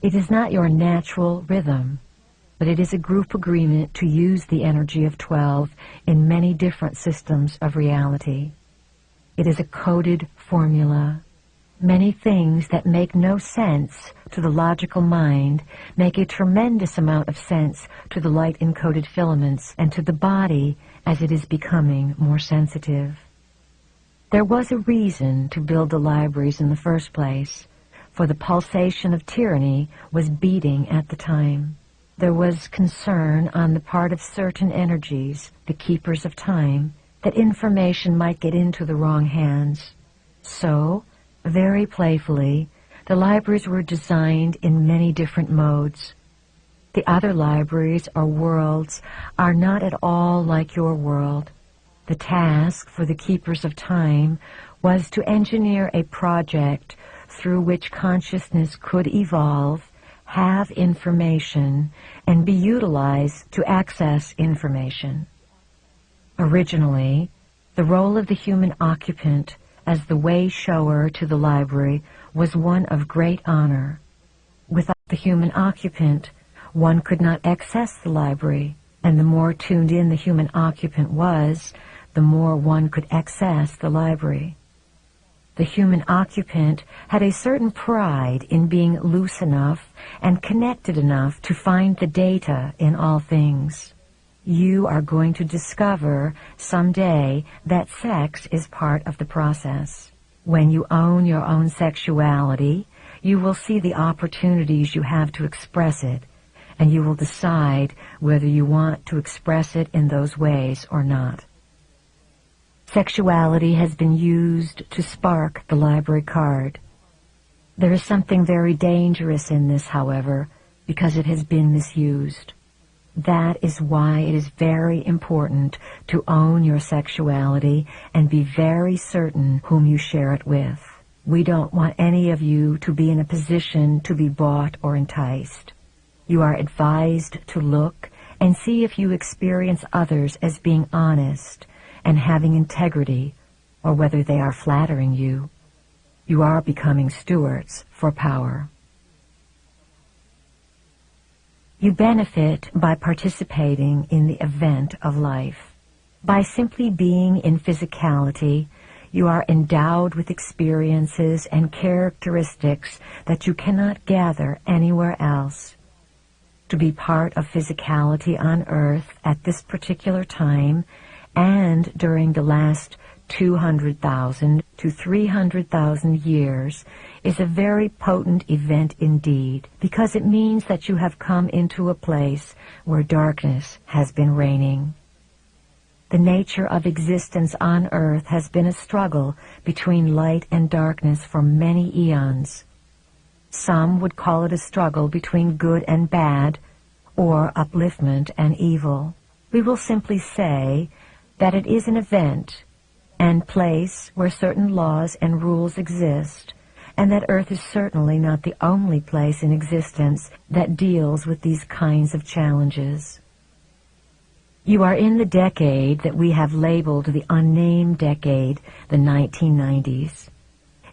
[SPEAKER 3] It is not your natural rhythm, but it is a group agreement to use the energy of 12 in many different systems of reality. It is a coded formula. Many things that make no sense to the logical mind make a tremendous amount of sense to the light-encoded filaments and to the body as it is becoming more sensitive. There was a reason to build the libraries in the first place, for the pulsation of tyranny was beating at the time. There was concern on the part of certain energies, the keepers of time, that information might get into the wrong hands. So, very playfully, the libraries were designed in many different modes. The other libraries or worlds are not at all like your world. The task for the keepers of time was to engineer a project through which consciousness could evolve, have information, and be utilized to access information. Originally, the role of the human occupant as the way shower to the library was one of great honor. Without the human occupant, one could not access the library, and the more tuned in the human occupant was, the more one could access the library. The human occupant had a certain pride in being loose enough and connected enough to find the data in all things. You are going to discover someday that sex is part of the process. When you own your own sexuality, you will see the opportunities you have to express it, and you will decide whether you want to express it in those ways or not. Sexuality has been used to spark the library card. There is something very dangerous in this, however, because it has been misused. That is why it is very important to own your sexuality and be very certain whom you share it with. We don't want any of you to be in a position to be bought or enticed. You are advised to look and see if you experience others as being honest and having integrity, or whether they are flattering you. You are becoming stewards for power. You benefit by participating in the event of life. By simply being in physicality, you are endowed with experiences and characteristics that you cannot gather anywhere else. To be part of physicality on Earth at this particular time and during the last 200,000 to 300,000 years is a very potent event indeed, because it means that you have come into a place where darkness has been reigning. The nature of existence on Earth has been a struggle between light and darkness for many eons. Some would call it a struggle between good and bad, or upliftment and evil. We will simply say that it is an event and place where certain laws and rules exist, and that Earth is certainly not the only place in existence that deals with these kinds of challenges. You are in the decade that we have labeled the unnamed decade, the 1990s.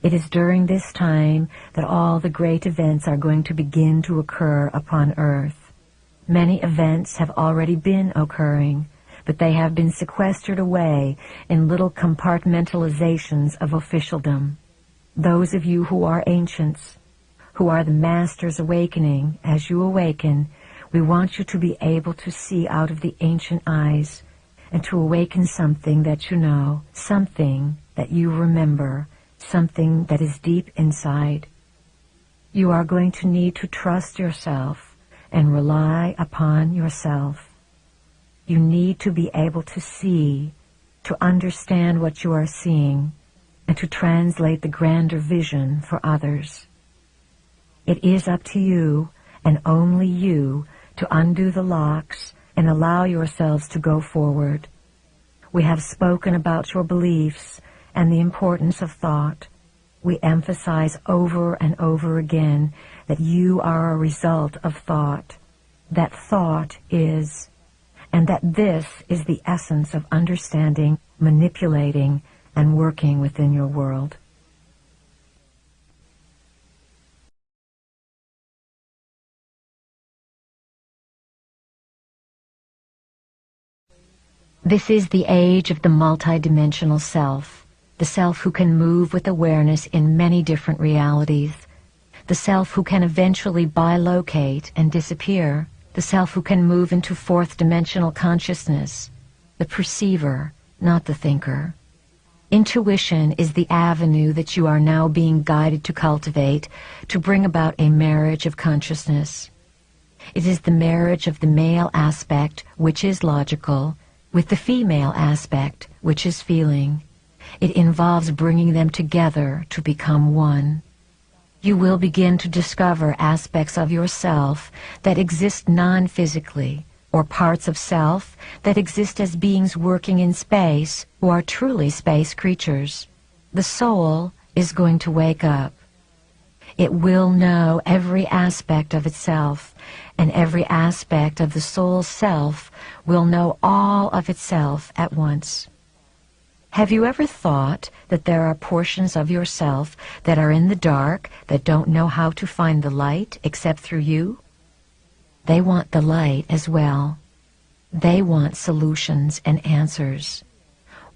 [SPEAKER 3] It is during this time that all the great events are going to begin to occur upon Earth. Many events have already been occurring, but they have been sequestered away in little compartmentalizations of officialdom. Those of you who are ancients, who are the masters awakening, as you awaken, we want you to be able to see out of the ancient eyes and to awaken something that you know, something that you remember, something that is deep inside. You are going to need to trust yourself and rely upon yourself. You need to be able to see, to understand what you are seeing, and to translate the grander vision for others. It is up to you, and only you, to undo the locks and allow yourselves to go forward. We have spoken about your beliefs and the importance of thought. We emphasize over and over again that you are a result of thought, that thought is, and that this is the essence of understanding, manipulating, and working within your world. This is the age of the multidimensional self, the self who can move with awareness in many different realities, the self who can eventually bilocate and disappear, the self who can move into fourth-dimensional consciousness, the perceiver, not the thinker. Intuition is the avenue that you are now being guided to cultivate to bring about a marriage of consciousness. It is the marriage of the male aspect, which is logical, with the female aspect, which is feeling. It involves bringing them together to become one. You will begin to discover aspects of yourself that exist non-physically, or parts of self that exist as beings working in space who are truly space creatures. The soul is going to wake up. It will know every aspect of itself, and every aspect of the soul's self will know all of itself at once. Have you ever thought that there are portions of yourself that are in the dark that don't know how to find the light except through you? They want the light as well. They want solutions and answers.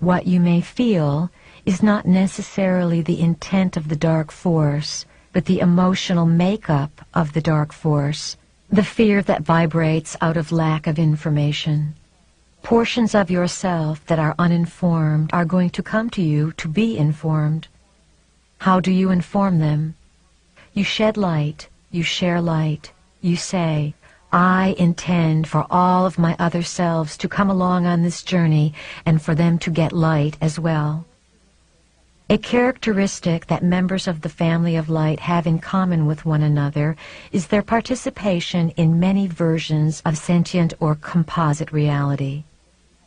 [SPEAKER 3] What you may feel is not necessarily the intent of the dark force, but the emotional makeup of the dark force, the fear that vibrates out of lack of information. Portions of yourself that are uninformed are going to come to you to be informed. How do you inform them? You shed light, you share light, you say, I intend for all of my other selves to come along on this journey and for them to get light as well. A characteristic that members of the family of light have in common with one another is their participation in many versions of sentient or composite reality.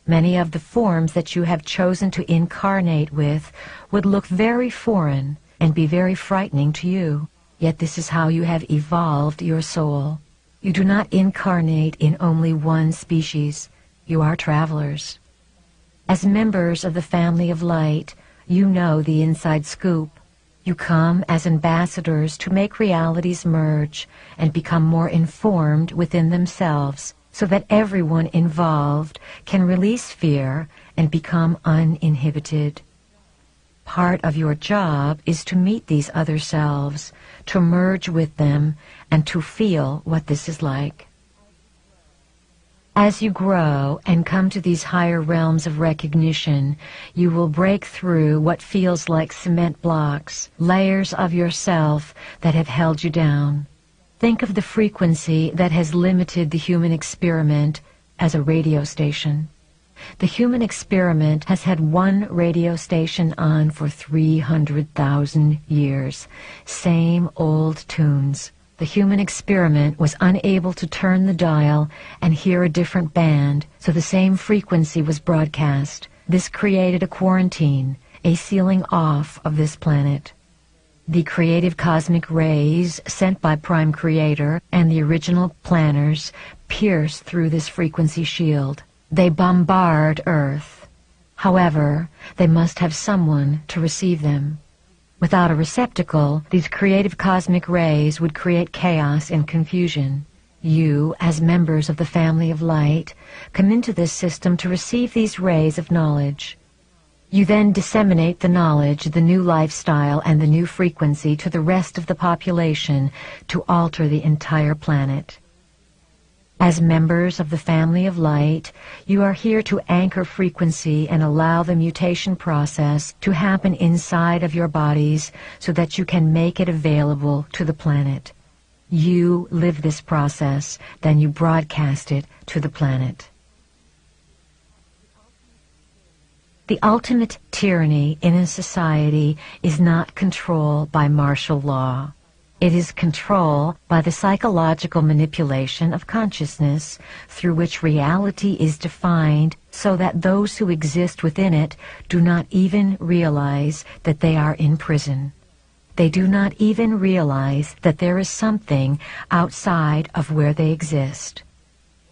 [SPEAKER 3] Many of the forms that you have chosen to incarnate with would look very foreign and be very frightening to you, yet this is how you have evolved your soul. You do not incarnate in only one species. You are travelers. As members of the family of light, you know the inside scoop. You come as ambassadors to make realities merge and become more informed within themselves so that everyone involved can release fear and become uninhibited. Part of your job is to meet these other selves, to merge with them, and to feel what this is like. As you grow and come to these higher realms of recognition, you will break through what feels like cement blocks, layers of yourself that have held you down. Think of the frequency that has limited the human experiment as a radio station. The human experiment has had one radio station on for 300,000 years. Same old tunes. The human experiment was unable to turn the dial and hear a different band, so the same frequency was broadcast. This created a quarantine, a sealing off of this planet. The creative cosmic rays sent by Prime Creator and the original planners pierce through this frequency shield. They bombard Earth. However, they must have someone to receive them. Without a receptacle, these creative cosmic rays would create chaos and confusion. You, as members of the family of light, come into this system to receive these rays of knowledge. You then disseminate the knowledge, the new lifestyle, and the new frequency to the rest of the population to alter the entire planet. As members of the family of light, you are here to anchor frequency and allow the mutation process to happen inside of your bodies so that you can make it available to the planet. You live this process, then you broadcast it to the planet. The ultimate tyranny in a society is not control by martial law. It is control by the psychological manipulation of consciousness through which reality is defined so that those who exist within it do not even realize that they are in prison. They do not even realize that there is something outside of where they exist.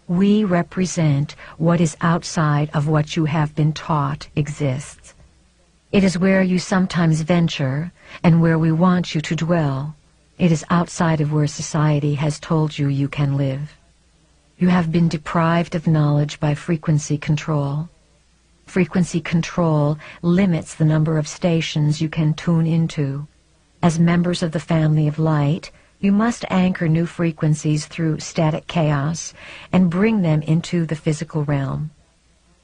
[SPEAKER 3] We represent what is outside of what you have been taught exists. It is where you sometimes venture and where we want you to dwell. It is outside of where society has told you you can live. You have been deprived of knowledge by frequency control. Frequency control limits the number of stations you can tune into. As members of the family of light, you must anchor new frequencies through static chaos and bring them into the physical realm.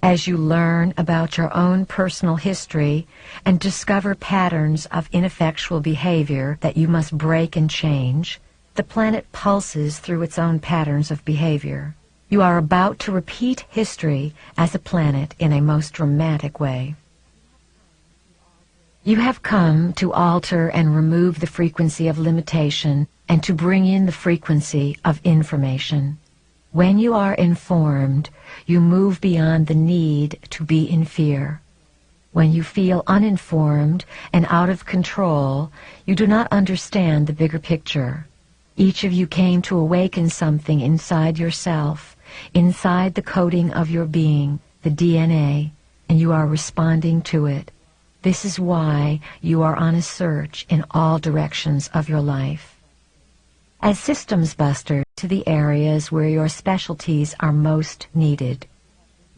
[SPEAKER 3] As you learn about your own personal history and discover patterns of ineffectual behavior that you must break and change, the planet pulses through its own patterns of behavior. You are about to repeat history as a planet in a most dramatic way. You have come to alter and remove the frequency of limitation and to bring in the frequency of information. When you are informed, you move beyond the need to be in fear. When you feel uninformed and out of control, you do not understand the bigger picture. Each of you came to awaken something inside yourself, inside the coding of your being, the DNA, and you are responding to it. This is why you are on a search in all directions of your life. As systems buster to the areas where your specialties are most needed.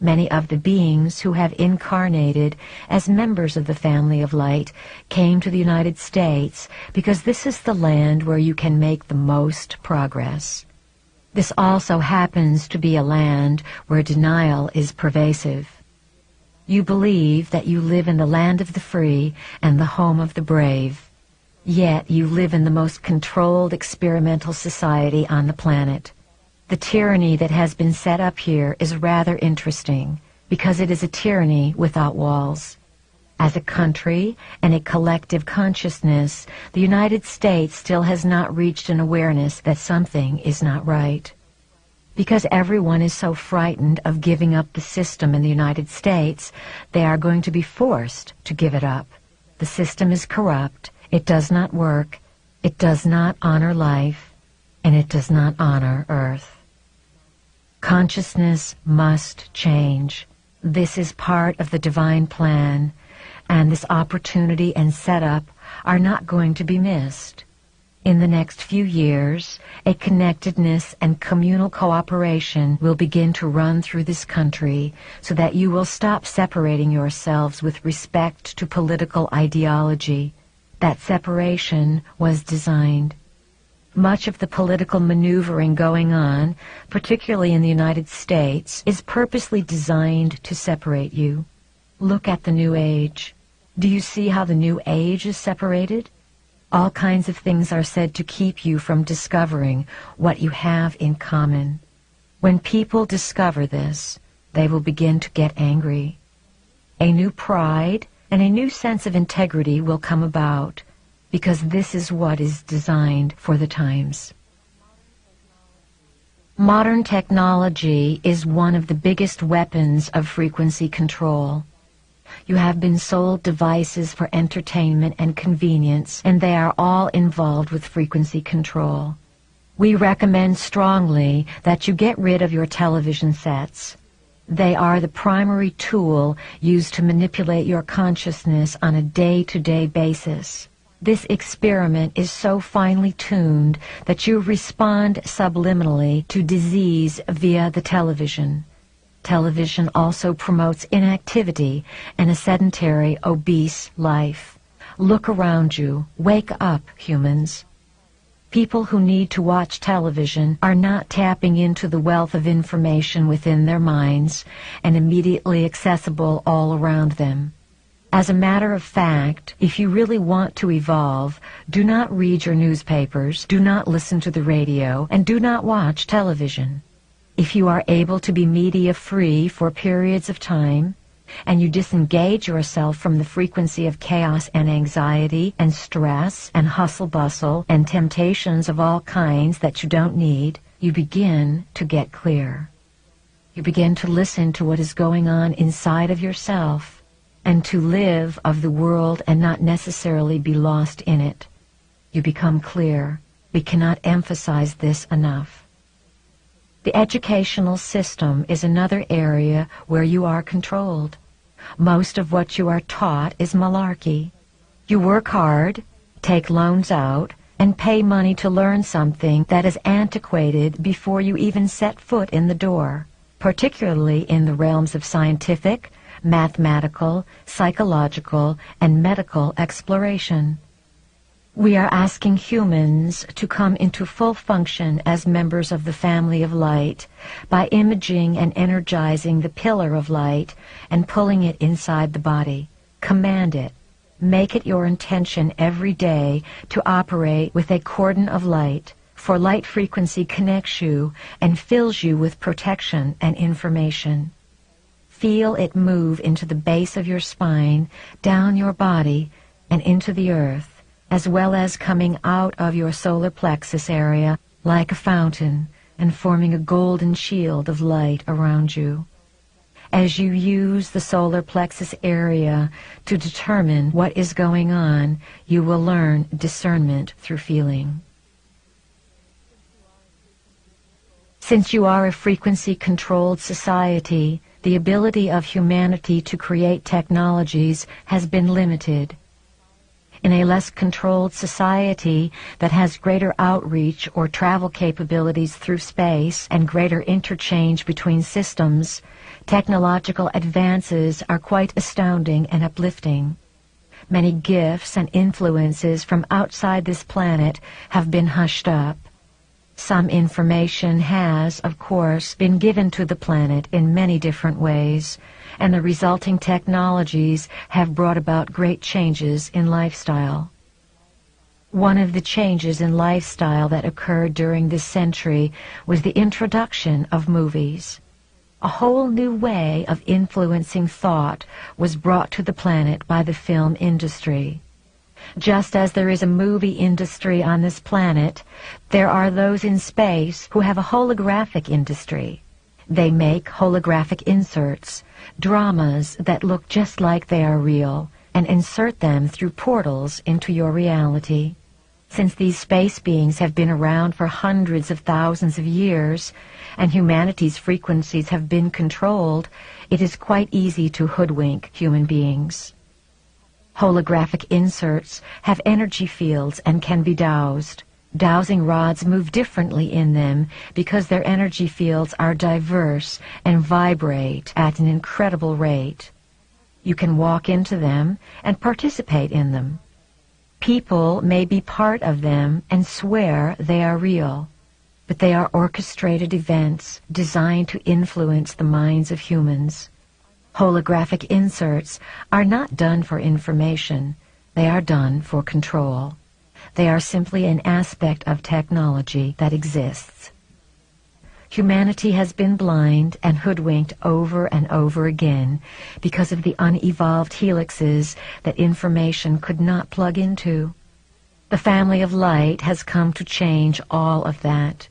[SPEAKER 3] Many of the beings who have incarnated as members of the family of light came to the United States because this is the land where you can make the most progress. This also happens to be a land where denial is pervasive. You believe that you live in the land of the free and the home of the brave. Yet you live in the most controlled experimental society on the planet. The tyranny that has been set up here is rather interesting because it is a tyranny without walls. As a country and a collective consciousness, the United States still has not reached an awareness that something is not right. Because everyone is so frightened of giving up the system in the United States, they are going to be forced to give it up. The system is corrupt. It does not work, it does not honor life, and it does not honor Earth. Consciousness must change. This is part of the divine plan, and this opportunity and setup are not going to be missed. In the next few years, a connectedness and communal cooperation will begin to run through this country so that you will stop separating yourselves with respect to political ideology. That separation was designed. Much of the political maneuvering going on, particularly in the United States, is purposely designed to separate you. Look at the New Age. Do you see how the New Age is separated? All kinds of things are said to keep you from discovering what you have in common. When people discover this, they will begin to get angry. A new pride and a new sense of integrity will come about, because this is what is designed for the times. Modern technology is one of the biggest weapons of frequency control. You have been sold devices for entertainment and convenience, and they are all involved with frequency control. We recommend strongly that you get rid of your television sets. They are the primary tool used to manipulate your consciousness on a day-to-day basis. This experiment is so finely tuned that you respond subliminally to disease via the television. Television also promotes inactivity and a sedentary, obese life. Look around you. Wake up, humans. People who need to watch television are not tapping into the wealth of information within their minds and immediately accessible all around them. As a matter of fact, if you really want to evolve, do not read your newspapers, do not listen to the radio, and do not watch television. If you are able to be media-free for periods of time, and you disengage yourself from the frequency of chaos and anxiety and stress and hustle-bustle and temptations of all kinds that you don't need, you begin to get clear. You begin to listen to what is going on inside of yourself and to live of the world and not necessarily be lost in it. You become clear. We cannot emphasize this enough. The educational system is another area where you are controlled. Most of what you are taught is malarkey. You work hard, take loans out, and pay money to learn something that is antiquated before you even set foot in the door, particularly in the realms of scientific, mathematical, psychological, and medical exploration. We are asking humans to come into full function as members of the family of light by imaging and energizing the pillar of light and pulling it inside the body. Command it. Make it your intention every day to operate with a cordon of light, for light frequency connects you and fills you with protection and information. Feel it move into the base of your spine, down your body, and into the earth, as well as coming out of your solar plexus area like a fountain and forming a golden shield of light around you. As you use the solar plexus area to determine what is going on, you will learn discernment through feeling. Since you are a frequency-controlled society, the ability of humanity to create technologies has been limited. In a less controlled society that has greater outreach or travel capabilities through space and greater interchange between systems, technological advances are quite astounding and uplifting. Many gifts and influences from outside this planet have been hushed up. Some information has, of course, been given to the planet in many different ways, and the resulting technologies have brought about great changes in lifestyle. One of the changes in lifestyle that occurred during this century was the introduction of movies. A whole new way of influencing thought was brought to the planet by the film industry. Just as there is a movie industry on this planet, there are those in space who have a holographic industry. They make holographic inserts, dramas that look just like they are real, and insert them through portals into your reality. Since these space beings have been around for hundreds of thousands of years, and humanity's frequencies have been controlled, it is quite easy to hoodwink human beings. Holographic inserts have energy fields and can be dowsed. Dowsing rods move differently in them because their energy fields are diverse and vibrate at an incredible rate. You can walk into them and participate in them. People may be part of them and swear they are real, but they are orchestrated events designed to influence the minds of humans. Holographic inserts are not done for information. They are done for control. They are simply an aspect of technology that exists. Humanity has been blind and hoodwinked over and over again because of the unevolved helixes that information could not plug into. The family of light has come to change all of that.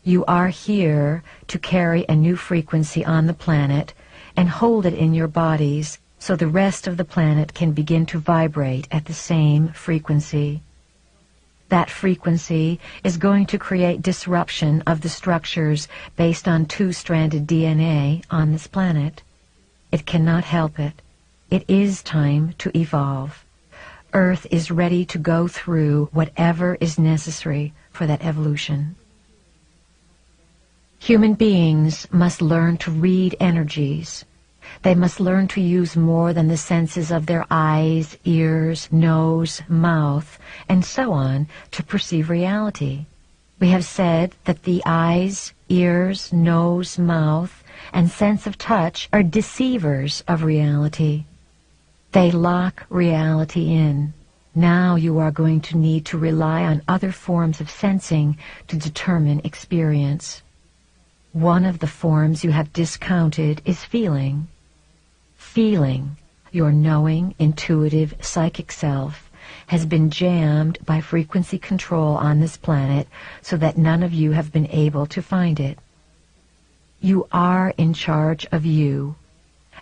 [SPEAKER 3] You are here to carry a new frequency on the planet and hold it in your bodies so the rest of the planet can begin to vibrate at the same frequency. That frequency is going to create disruption of the structures based on two-stranded DNA on this planet. It cannot help it. It is time to evolve. Earth is ready to go through whatever is necessary for that evolution. Human beings must learn to read energies. They must learn to use more than the senses of their eyes, ears, nose, mouth, and so on to perceive reality. We have said that the eyes, ears, nose, mouth, and sense of touch are deceivers of reality. They lock reality in. Now you are going to need to rely on other forms of sensing to determine experience. One of the forms you have discounted is feeling. Feeling, your knowing, intuitive, psychic self, has been jammed by frequency control on this planet so that none of you have been able to find it. You are in charge of you,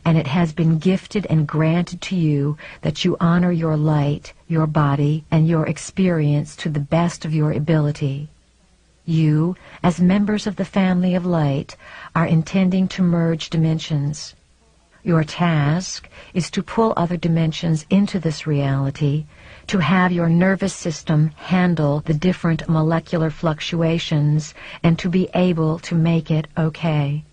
[SPEAKER 3] and it has been gifted and granted to you that you honor your light, your body, and your experience to the best of your ability. You, as members of the family of light, are intending to merge dimensions. Your task is to pull other dimensions into this reality, to have your nervous system handle the different molecular fluctuations, and to be able to make it okay.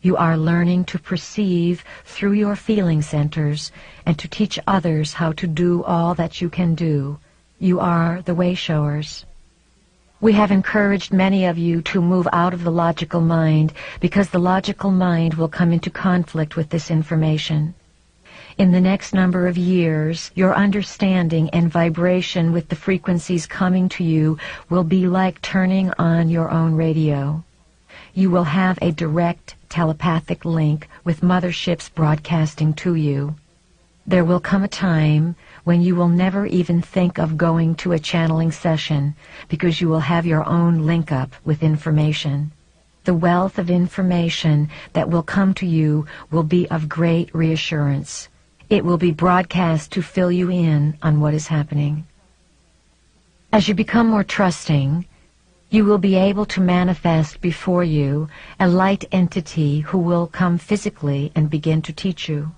[SPEAKER 3] You are learning to perceive through your feeling centers and to teach others how to do all that you can do. You are the way-showers. We have encouraged many of you to move out of the logical mind because the logical mind will come into conflict with this information. In the next number of years, your understanding and vibration with the frequencies coming to you will be like turning on your own radio. You will have a direct telepathic link with motherships broadcasting to you. There will come a time when you will never even think of going to a channeling session because you will have your own link-up with information. The wealth of information that will come to you will be of great reassurance. It will be broadcast to fill you in on what is happening. As you become more trusting, you will be able to manifest before you a light entity who will come physically and begin to teach you.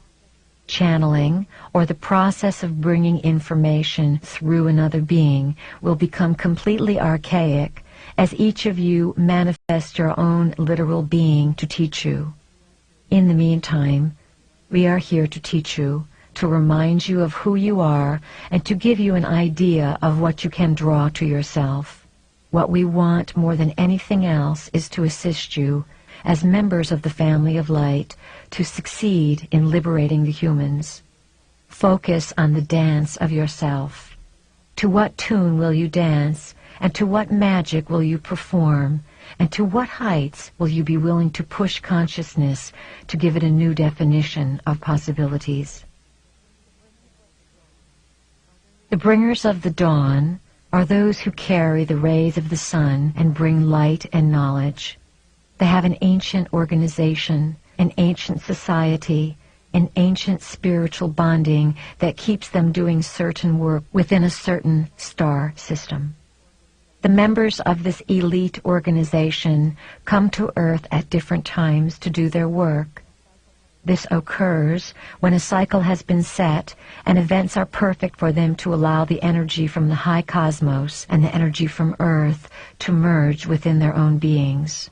[SPEAKER 3] Channeling, or the process of bringing information through another being, will become completely archaic as each of you manifest your own literal being to teach you. In the meantime, we are here to teach you, to remind you of who you are, and to give you an idea of what you can draw to yourself. What we want more than anything else is to assist you, as members of the family of light, to succeed in liberating the humans. Focus on the dance of yourself. To what tune will you dance, and to what magic will you perform, and to what heights will you be willing to push consciousness to give it a new definition of possibilities? The bringers of the dawn are those who carry the rays of the sun and bring light and knowledge. They have an ancient organization, an ancient society, an ancient spiritual bonding that keeps them doing certain work within a certain star system. The members of this elite organization come to Earth at different times to do their work. This occurs when a cycle has been set and events are perfect for them to allow the energy from the high cosmos and the energy from Earth to merge within their own beings.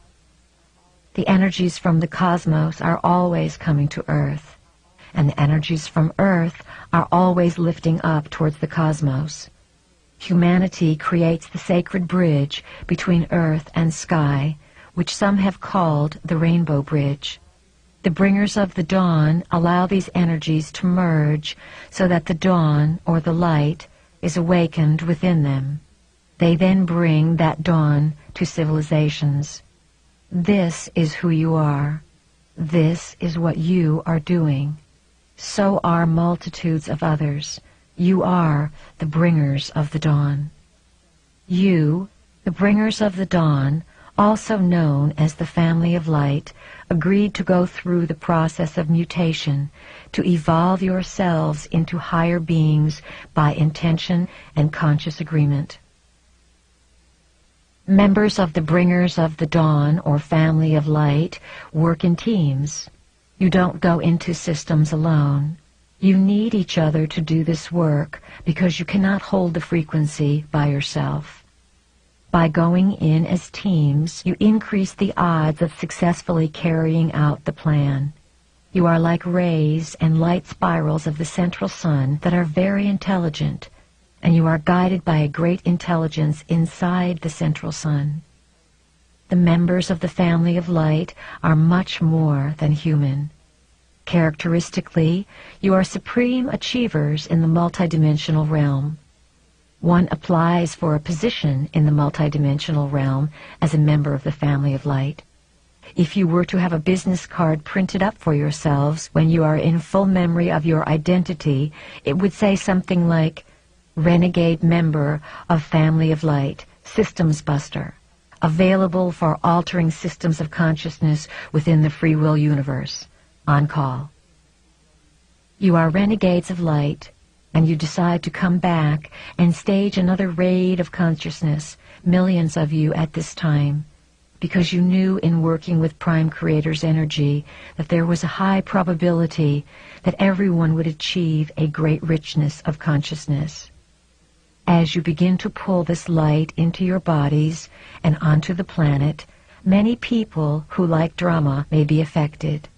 [SPEAKER 3] The energies from the cosmos are always coming to Earth, and the energies from Earth are always lifting up towards the cosmos. Humanity creates the sacred bridge between Earth and sky, which some have called the Rainbow Bridge. The bringers of the dawn allow these energies to merge so that the dawn, or the light, is awakened within them. They then bring that dawn to civilizations. This is who you are. This is what you are doing. So are multitudes of others. You are the bringers of the dawn. You, the bringers of the dawn, also known as the family of light, agreed to go through the process of mutation, to evolve yourselves into higher beings by intention and conscious agreement. Members of the Bringers of the Dawn, or family of light, work in teams. You don't go into systems alone. You need each other to do this work because you cannot hold the frequency by yourself. By going in as teams, you increase the odds of successfully carrying out the plan. You are like rays and light spirals of the central sun that are very intelligent, and you are guided by a great intelligence inside the central sun. The members of the family of light are much more than human. Characteristically, you are supreme achievers in the multidimensional realm. One applies for a position in the multidimensional realm as a member of the family of light. If you were to have a business card printed up for yourselves when you are in full memory of your identity, it would say something like, Renegade Member of Family of Light, Systems Buster, available for altering systems of consciousness within the free will universe, on call. You are renegades of light, and you decide to come back and stage another raid of consciousness, millions of you at this time, because you knew in working with Prime Creator's energy that there was a high probability that everyone would achieve a great richness of consciousness. As you begin to pull this light into your bodies and onto the planet, many people who like drama may be affected.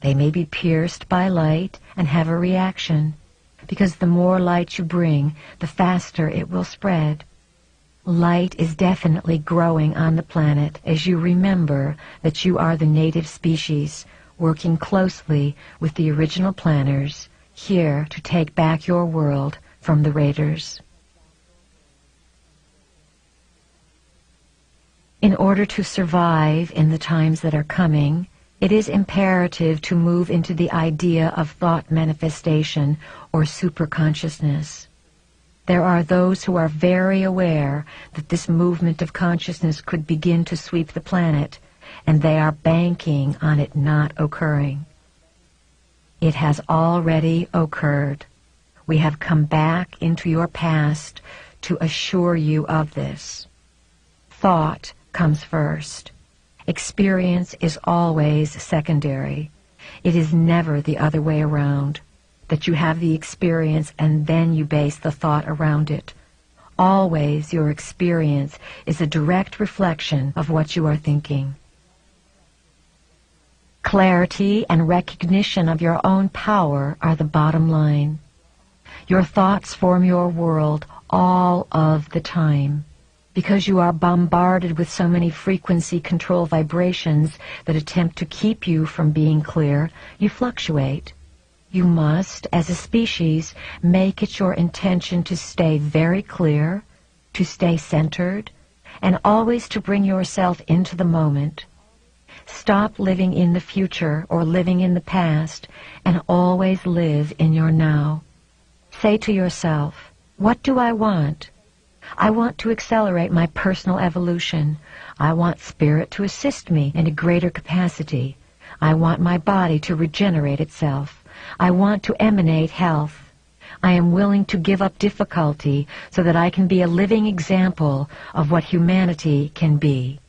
[SPEAKER 3] They may be pierced by light and have a reaction, because the more light you bring, the faster it will spread. Light is definitely growing on the planet as you remember that you are the native species, working closely with the original planners, here to take back your world from the raiders. In order to survive in the times that are coming, it is imperative to move into the idea of thought manifestation or superconsciousness. There are those who are very aware that this movement of consciousness could begin to sweep the planet, and they are banking on it not occurring. It has already occurred. We have come back into your past to assure you of this. Thought comes first. Experience is always secondary. It is never the other way around, that you have the experience and then you base the thought around it. Always your experience is a direct reflection of what you are thinking. Clarity and recognition of your own power are the bottom line. Your thoughts form your world all of the time. Because you are bombarded with so many frequency control vibrations that attempt to keep you from being clear, you fluctuate. You must, as a species, make it your intention to stay very clear, to stay centered, and always to bring yourself into the moment. Stop living in the future or living in the past, and always live in your now. Say to yourself, what do I want? I want to accelerate my personal evolution. I want spirit to assist me in a greater capacity. I want my body to regenerate itself. I want to emanate health. I am willing to give up difficulty so that I can be a living example of what humanity can be.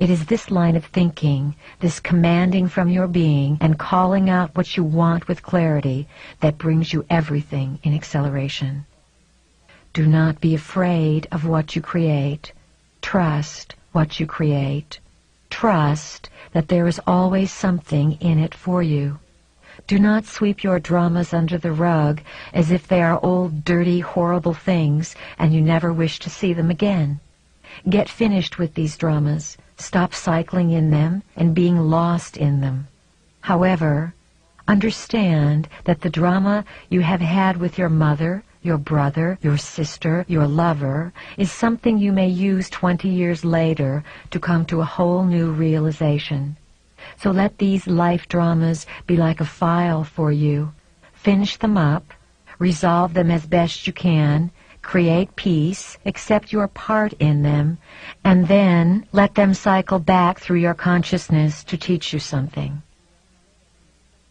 [SPEAKER 3] It is this line of thinking, this commanding from your being and calling out what you want with clarity, that brings you everything in acceleration. Do not be afraid of what you create. Trust what you create. Trust that there is always something in it for you. Do not sweep your dramas under the rug as if they are old, dirty, horrible things and you never wish to see them again. Get finished with these dramas. Stop cycling in them and being lost in them. However, understand that the drama you have had with your mother, your brother, your sister, your lover, is something you may use 20 years later to come to a whole new realization. So let these life dramas be like a file for you. Finish them up, resolve them as best you can, create peace, accept your part in them, and then let them cycle back through your consciousness to teach you something.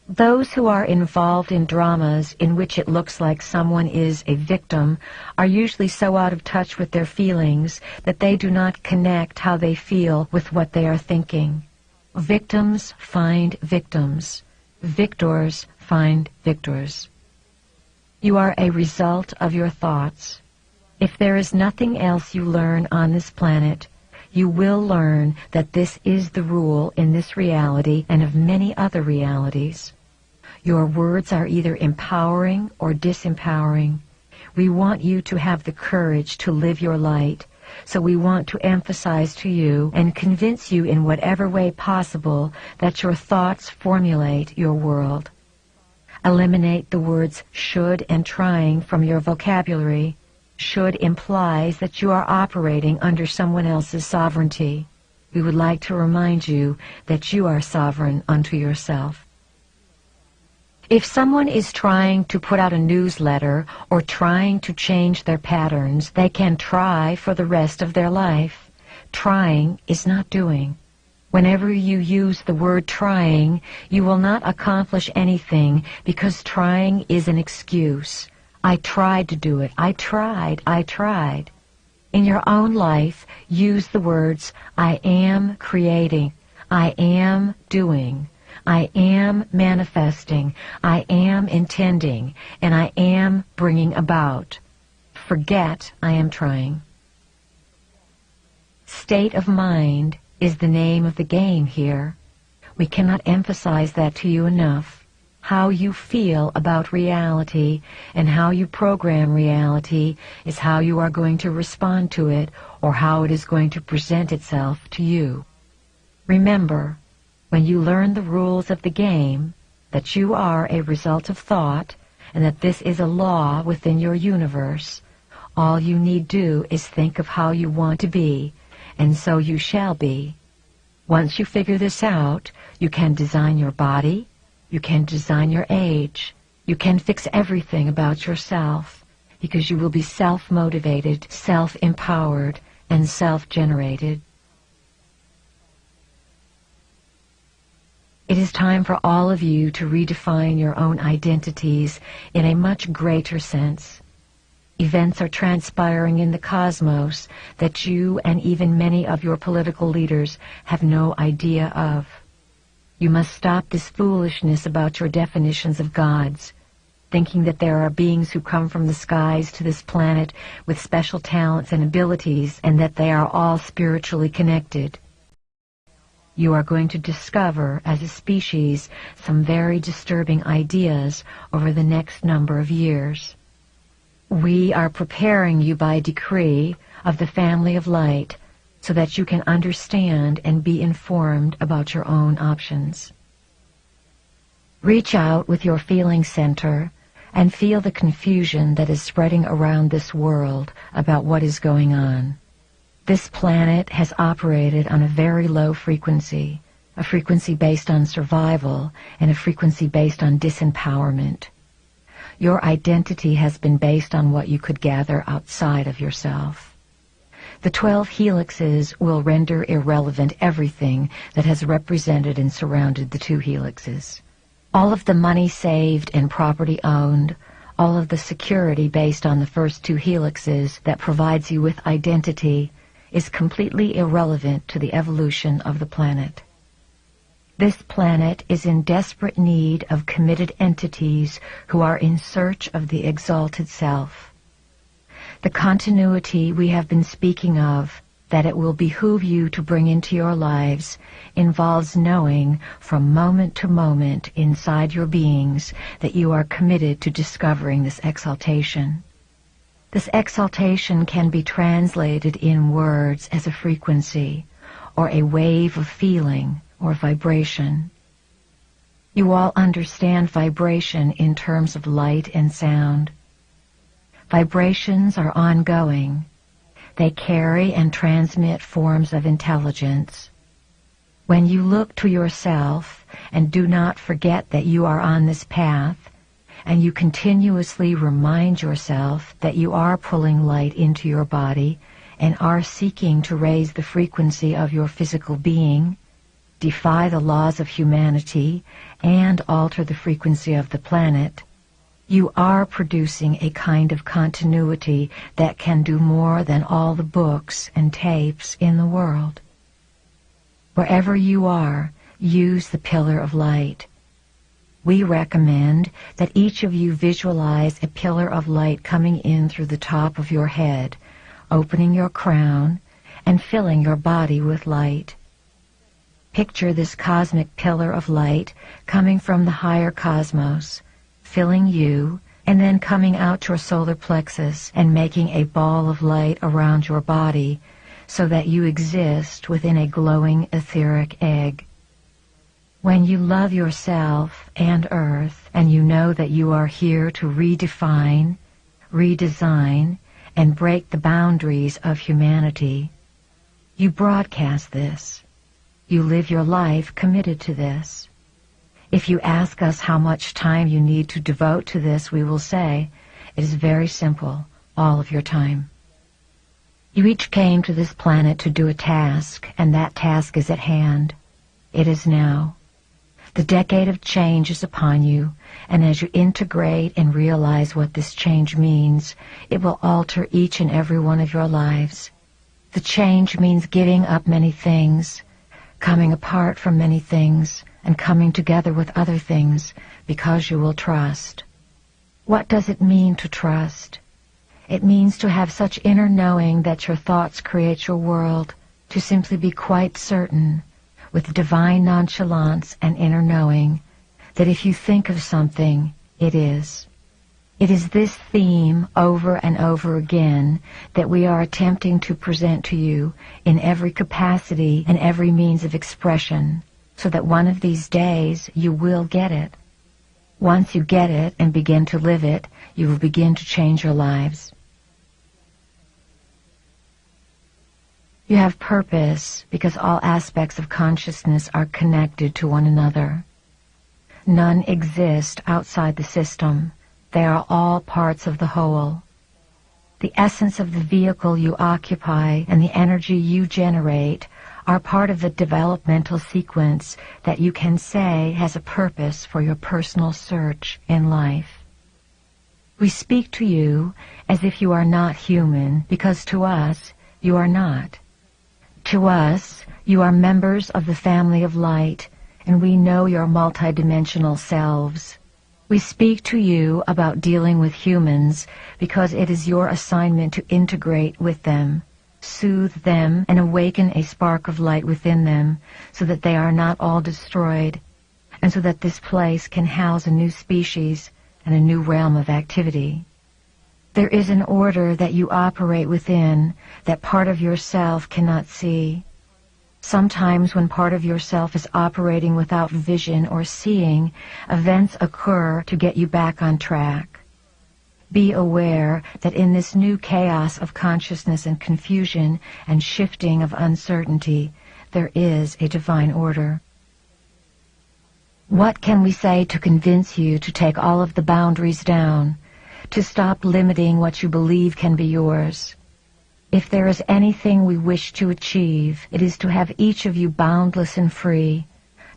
[SPEAKER 3] Those who are involved in dramas in which it looks like someone is a victim are usually so out of touch with their feelings that they do not connect how they feel with what they are thinking. Victims find victims. Victors find victors. You are a result of your thoughts. If there is nothing else you learn on this planet, you will learn that this is the rule in this reality and of many other realities. Your words are either empowering or disempowering. We want you to have the courage to live your light, so we want to emphasize to you and convince you in whatever way possible that your thoughts formulate your world. Eliminate the words should and trying from your vocabulary. Should implies that you are operating under someone else's sovereignty. We would like to remind you that you are sovereign unto yourself. If someone is trying to put out a newsletter or trying to change their patterns, they can try for the rest of their life. Trying is not doing. Whenever you use the word trying, you will not accomplish anything because trying is an excuse. I tried to do it. I tried. In your own life, use the words, I am creating, I am doing, I am manifesting, I am intending, and I am bringing about. Forget I am trying. State of mind is the name of the game here. We cannot emphasize that to you enough. How you feel about reality and how you program reality is how you are going to respond to it or how it is going to present itself to you. Remember, when you learn the rules of the game, that you are a result of thought and that this is a law within your universe, all you need do is think of how you want to be, and so you shall be. Once you figure this out, you can design your body, you can design your age, you can fix everything about yourself, because you will be self-motivated, self-empowered, and self-generated. It is time for all of you to redefine your own identities in a much greater sense. Events are transpiring in the cosmos that you and even many of your political leaders have no idea of. You must stop this foolishness about your definitions of gods, thinking that there are beings who come from the skies to this planet with special talents and abilities and that they are all spiritually connected. You are going to discover, as a species, some very disturbing ideas over the next number of years. We are preparing you by decree of the family of light so that you can understand and be informed about your own options. Reach out with your feeling center and feel the confusion that is spreading around this world about what is going on. This planet has operated on a very low frequency, a frequency based on survival and a frequency based on disempowerment. Your identity has been based on what you could gather outside of yourself. The 12 helixes will render irrelevant everything that has represented and surrounded the 2 helixes. All of the money saved and property owned, all of the security based on the first 2 helixes that provides you with identity is completely irrelevant to the evolution of the planet. This planet is in desperate need of committed entities who are in search of the exalted self. The continuity we have been speaking of, that it will behoove you to bring into your lives, involves knowing from moment to moment inside your beings that you are committed to discovering this exaltation. This exaltation can be translated in words as a frequency, or a wave of feeling, or vibration. You all understand vibration in terms of light and sound. Vibrations are ongoing. They carry and transmit forms of intelligence. When you look to yourself and do not forget that you are on this path, and you continuously remind yourself that you are pulling light into your body and are seeking to raise the frequency of your physical being, defy the laws of humanity, and alter the frequency of the planet, you are producing a kind of continuity that can do more than all the books and tapes in the world. Wherever you are, use the pillar of light. We recommend that each of you visualize a pillar of light coming in through the top of your head, opening your crown, and filling your body with light. Picture this cosmic pillar of light coming from the higher cosmos, filling you, and then coming out your solar plexus and making a ball of light around your body so that you exist within a glowing etheric egg. When you love yourself and Earth, and you know that you are here to redefine, redesign, and break the boundaries of humanity, you broadcast this. You live your life committed to this. If you ask us how much time you need to devote to this, we will say, it is very simple, all of your time. You each came to this planet to do a task, and that task is at hand. It is now. The decade of change is upon you, and as you integrate and realize what this change means, it will alter each and every one of your lives. The change means giving up many things, coming apart from many things, and coming together with other things, because you will trust. What does it mean to trust? It means to have such inner knowing that your thoughts create your world, to simply be quite certain, with divine nonchalance and inner knowing, that if you think of something, it is. It is this theme over and over again that we are attempting to present to you in every capacity and every means of expression, so that one of these days you will get it. Once you get it and begin to live it, you will begin to change your lives. You have purpose because all aspects of consciousness are connected to one another. None exist outside the system. They are all parts of the whole. The essence of the vehicle you occupy and the energy you generate are part of the developmental sequence that you can say has a purpose for your personal search in life. We speak to you as if you are not human, because to us, you are not. To us, you are members of the family of light, and we know your multidimensional selves. We speak to you about dealing with humans because it is your assignment to integrate with them, soothe them, and awaken a spark of light within them so that they are not all destroyed, and so that this place can house a new species and a new realm of activity. There is an order that you operate within that part of yourself cannot see. Sometimes when part of yourself is operating without vision or seeing, events occur to get you back on track. Be aware that in this new chaos of consciousness and confusion and shifting of uncertainty, there is a divine order. What can we say to convince you to take all of the boundaries down, to stop limiting what you believe can be yours? If there is anything we wish to achieve, it is to have each of you boundless and free,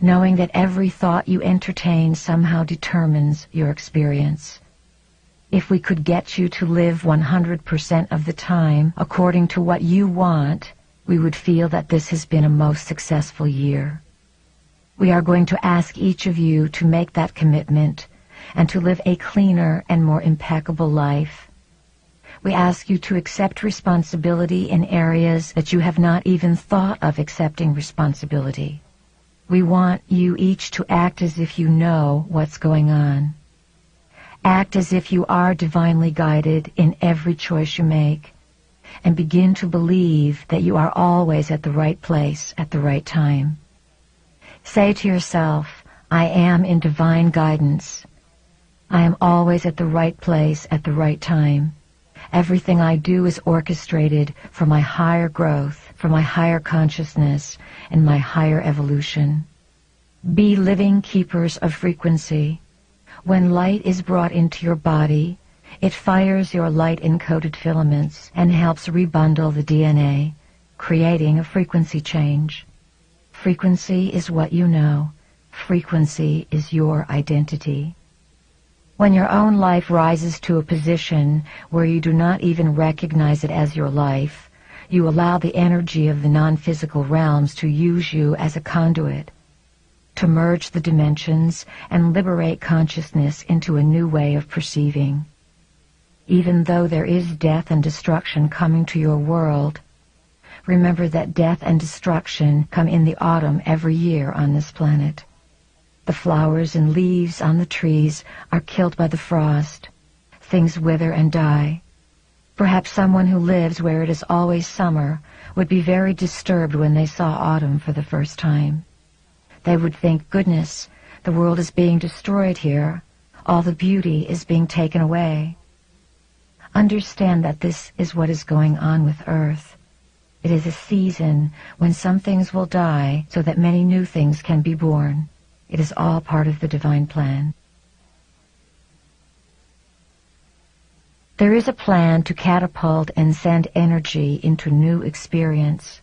[SPEAKER 3] knowing that every thought you entertain somehow determines your experience. If we could get you to live 100% of the time according to what you want, we would feel that this has been a most successful year. We are going to ask each of you to make that commitment and to live a cleaner and more impeccable life. We ask you to accept responsibility in areas that you have not even thought of accepting responsibility. We want you each to act as if you know what's going on. Act as if you are divinely guided in every choice you make, and begin to believe that you are always at the right place at the right time. Say to yourself, I am in divine guidance. I am always at the right place at the right time. Everything I do is orchestrated for my higher growth, for my higher consciousness, and my higher evolution. Be living keepers of frequency. When light is brought into your body, it fires your light-encoded filaments and helps rebundle the DNA, creating a frequency change. Frequency is what you know. Frequency is your identity. When your own life rises to a position where you do not even recognize it as your life, you allow the energy of the non-physical realms to use you as a conduit, to merge the dimensions and liberate consciousness into a new way of perceiving. Even though there is death and destruction coming to your world, remember that death and destruction come in the autumn every year on this planet. The flowers and leaves on the trees are killed by the frost. Things wither and die. Perhaps someone who lives where it is always summer would be very disturbed when they saw autumn for the first time. They would think, goodness, the world is being destroyed here. All the beauty is being taken away. Understand that this is what is going on with Earth. It is a season when some things will die so that many new things can be born. It is all part of the divine plan. There is a plan to catapult and send energy into new experience.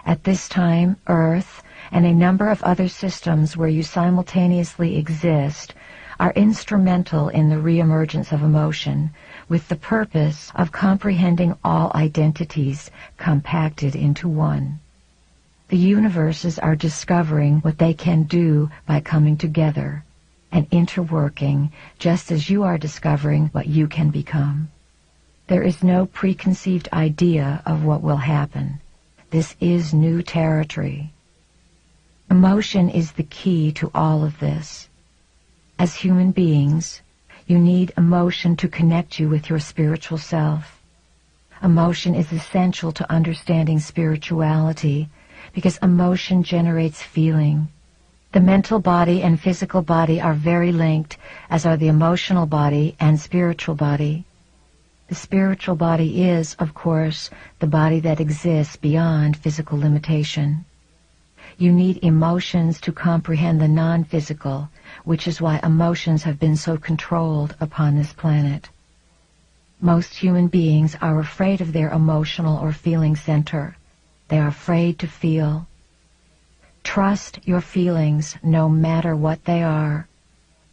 [SPEAKER 3] At this time, Earth and a number of other systems where you simultaneously exist are instrumental in the re-emergence of emotion, with the purpose of comprehending all identities compacted into one. The universes are discovering what they can do by coming together and interworking, just as you are discovering what you can become. There is no preconceived idea of what will happen. This is new territory. Emotion is the key to all of this. As human beings, you need emotion to connect you with your spiritual self. Emotion is essential to understanding spirituality because emotion generates feeling. The mental body and physical body are very linked, as are the emotional body and spiritual body. The spiritual body is, of course, the body that exists beyond physical limitation. You need emotions to comprehend the non-physical, which is why emotions have been so controlled upon this planet. Most human beings are afraid of their emotional or feeling center. They are afraid to feel. Trust your feelings, no matter what they are.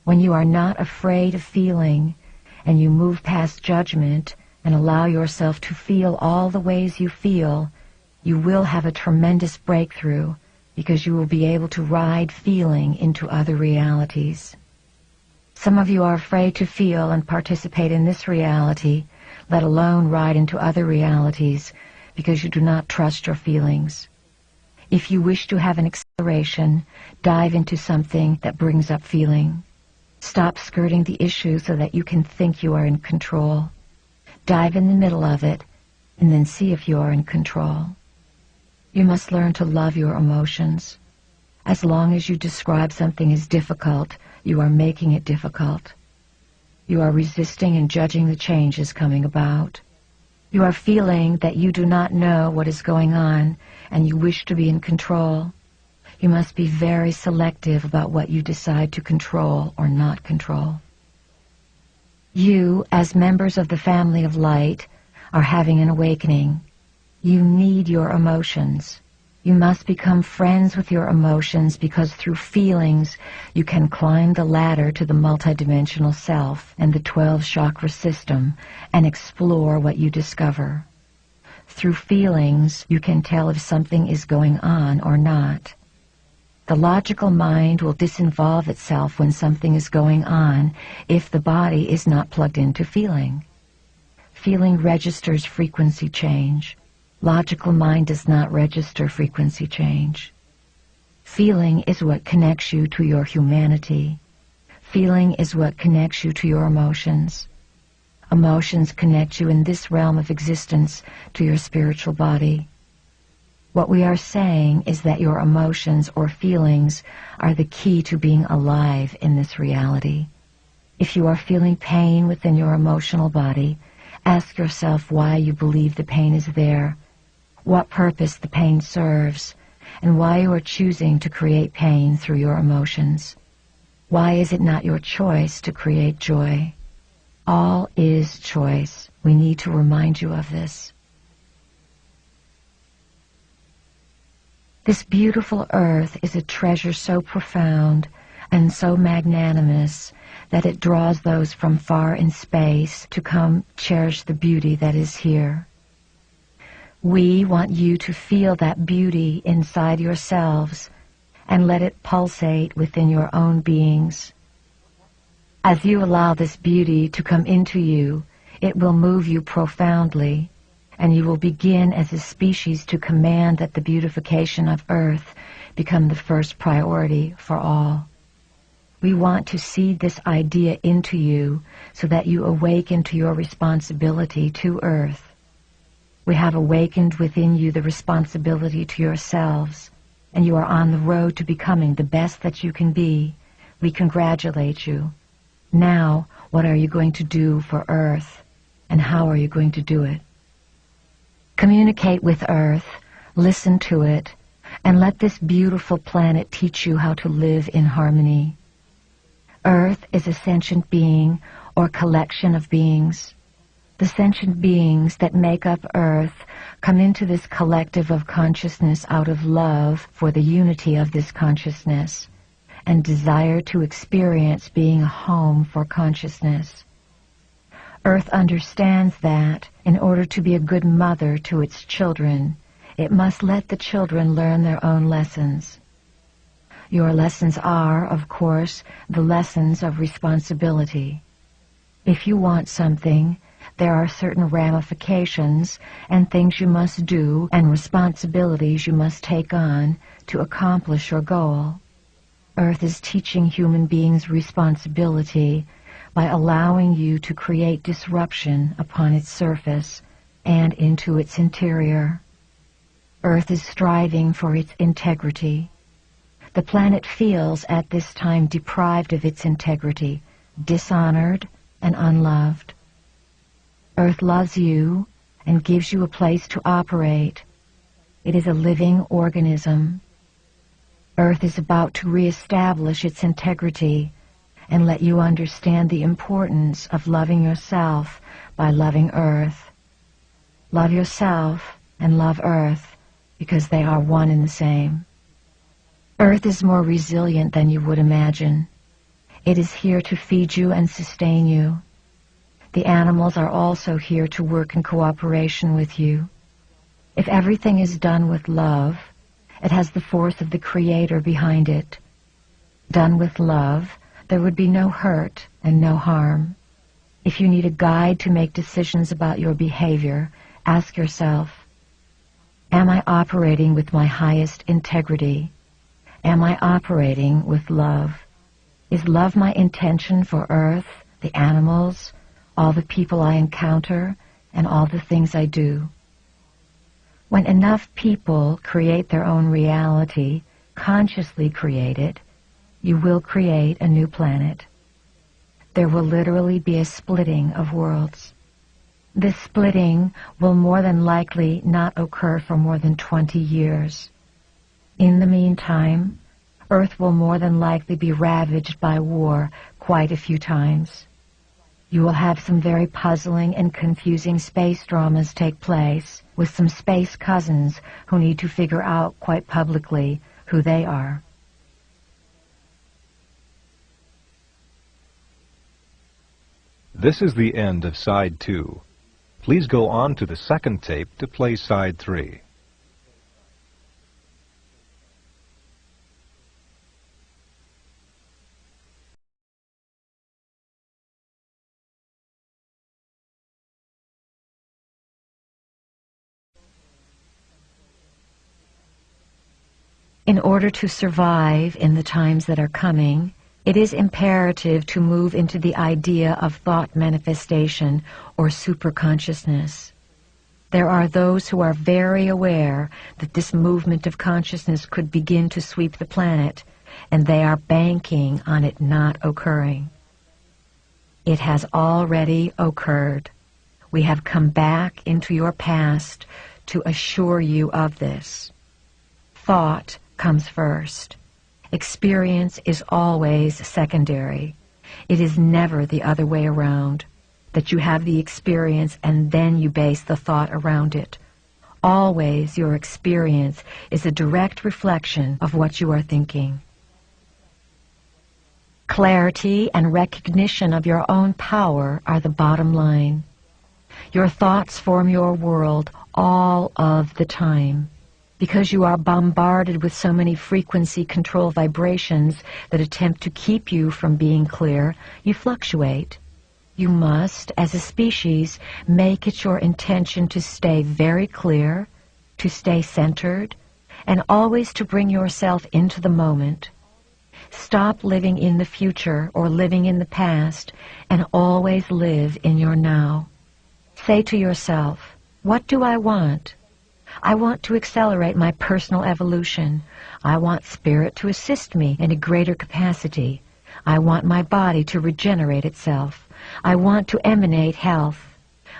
[SPEAKER 3] When you are not afraid of feeling, and you move past judgment and allow yourself to feel all the ways you feel, you will have a tremendous breakthrough, because you will be able to ride feeling into other realities. Some of you are afraid to feel and participate in this reality, let alone ride into other realities, because you do not trust your feelings. If you wish to have an acceleration, dive into something that brings up feeling. Stop skirting the issue so that you can think you are in control. Dive in the middle of it, and then see if you are in control. You must learn to love your emotions. As long as you describe something as difficult, you are making it difficult. You are resisting and judging the changes coming about. You are feeling that you do not know what is going on, and you wish to be in control. You must be very selective about what you decide to control or not control. You, as members of the family of light, are having an awakening. You need your emotions. You must become friends with your emotions, because through feelings you can climb the ladder to the multidimensional self and the 12 chakra system and explore what you discover. Through feelings you can tell if something is going on or not. The logical mind will disinvolve itself when something is going on if the body is not plugged into feeling. Feeling registers frequency change. Logical mind does not register frequency change. Feeling is what connects you to your humanity. Feeling is what connects you to your emotions. Emotions connect you in this realm of existence to your spiritual body. What we are saying is that your emotions or feelings are the key to being alive in this reality. If you are feeling pain within your emotional body, ask yourself why you believe the pain is there, what purpose the pain serves, and why you are choosing to create pain through your emotions. Why is it not your choice to create joy? All is choice. We need to remind you of this. This beautiful earth is a treasure so profound and so magnanimous that it draws those from far in space to come cherish the beauty that is here. We want you to feel that beauty inside yourselves and let it pulsate within your own beings. As you allow this beauty to come into you, it will move you profoundly, and you will begin as a species to command that the beautification of Earth become the first priority for all. We want to seed this idea into you so that you awaken to your responsibility to Earth. We have awakened within you the responsibility to yourselves, and you are on the road to becoming the best that you can be. We congratulate you. Now, what are you going to do for Earth, and how are you going to do it? Communicate with Earth, listen to it, and let this beautiful planet teach you how to live in harmony. Earth is a sentient being or collection of beings. The sentient beings that make up Earth come into this collective of consciousness out of love for the unity of this consciousness and desire to experience being a home for consciousness. Earth understands that in order to be a good mother to its children, it must let the children learn their own lessons. Your lessons are, of course, the lessons of responsibility. If you want something, there are certain ramifications and things you must do and responsibilities you must take on to accomplish your goal. Earth is teaching human beings responsibility by allowing you to create disruption upon its surface and into its interior. Earth is striving for its integrity. The planet feels at this time deprived of its integrity, dishonored and unloved. Earth loves you and gives you a place to operate. It is a living organism. Earth is about to reestablish its integrity and let you understand the importance of loving yourself by loving Earth. Love yourself and love Earth because they are one and the same. Earth is more resilient than you would imagine. It is here to feed you and sustain you. The animals are also here to work in cooperation with you. If everything is done with love, it has the force of the Creator behind it. Done with love, there would be no hurt and no harm. If you need a guide to make decisions about your behavior, ask yourself, am I operating with my highest integrity? Am I operating with love? Is love my intention for Earth, the animals, all the people I encounter, and all the things I do? When enough people create their own reality, consciously create it, you will create a new planet. There will literally be a splitting of worlds. This splitting will more than likely not occur for more than 20 years. In the meantime, Earth will more than likely be ravaged by war quite a few times. You will have some very puzzling and confusing space dramas take place with some space cousins who need to figure out quite publicly who they are.
[SPEAKER 4] This is the end of Side 2. Please go on to the second tape to play Side 3.
[SPEAKER 3] In order to survive in the times that are coming, it is imperative to move into the idea of thought manifestation or superconsciousness. There are those who are very aware that this movement of consciousness could begin to sweep the planet, and they are banking on it not occurring. It has already occurred. We have come back into your past to assure you of this. Thought comes first. Experience is always secondary. It is never the other way around, that you have the experience and then you base the thought around it. Always your experience is a direct reflection of what you are thinking. Clarity and recognition of your own power are the bottom line. Your thoughts form your world all of the time. Because you are bombarded with so many frequency control vibrations that attempt to keep you from being clear, you fluctuate. You must, as a species, make it your intention to stay very clear, to stay centered, and always to bring yourself into the moment. Stop living in the future or living in the past, and always live in your now. Say to yourself, what do I want? I want to accelerate my personal evolution. I want spirit to assist me in a greater capacity. I want my body to regenerate itself. I want to emanate health.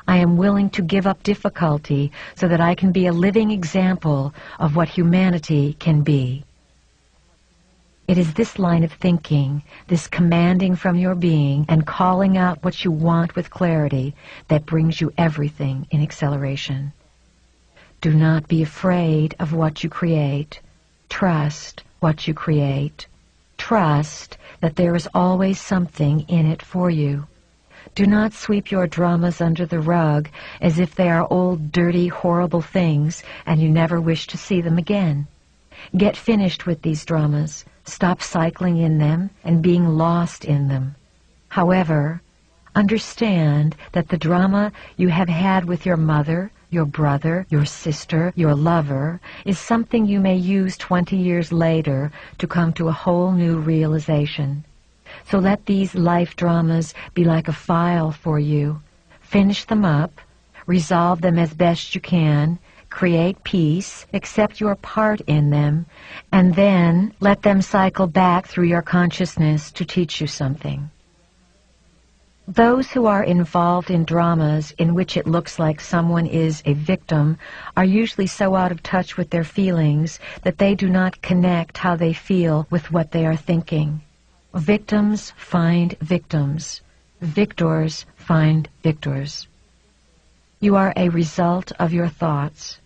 [SPEAKER 3] I am willing to give up difficulty so that I can be a living example of what humanity can be. It is this line of thinking, this commanding from your being and calling out what you want with clarity, that brings you everything in acceleration. Do not be afraid of what you create. Trust what you create. Trust that there is always something in it for you. Do not sweep your dramas under the rug as if they are old, dirty, horrible things and you never wish to see them again. Get finished with these dramas. Stop cycling in them and being lost in them. However, understand that the drama you have had with your mother, your brother, your sister, your lover, is something you may use 20 years later to come to a whole new realization. So let these life dramas be like a file for you. Finish them up, resolve them as best you can, create peace, accept your part in them, and then let them cycle back through your consciousness to teach you something. Those who are involved in dramas in which it looks like someone is a victim are usually so out of touch with their feelings that they do not connect how they feel with what they are thinking. Victims find victims. Victors find victors. You are a result of your thoughts.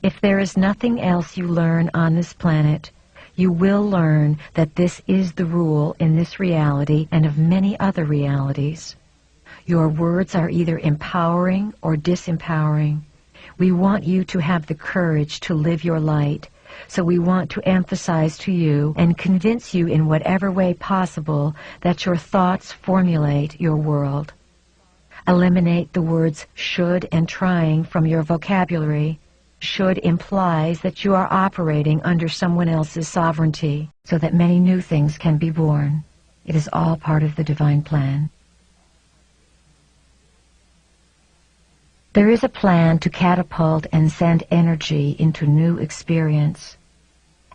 [SPEAKER 3] If there is nothing else you learn on this planet, you will learn that this is the rule in this reality and of many other realities. Your words are either empowering or disempowering. We want you to have the courage to live your light, so we want to emphasize to you and convince you in whatever way possible that your thoughts formulate your world. Eliminate the words should and trying from your vocabulary. Should implies that you are operating under someone else's sovereignty, so that many new things can be born. It is all part of the divine plan. There is a plan to catapult and send energy into new experience.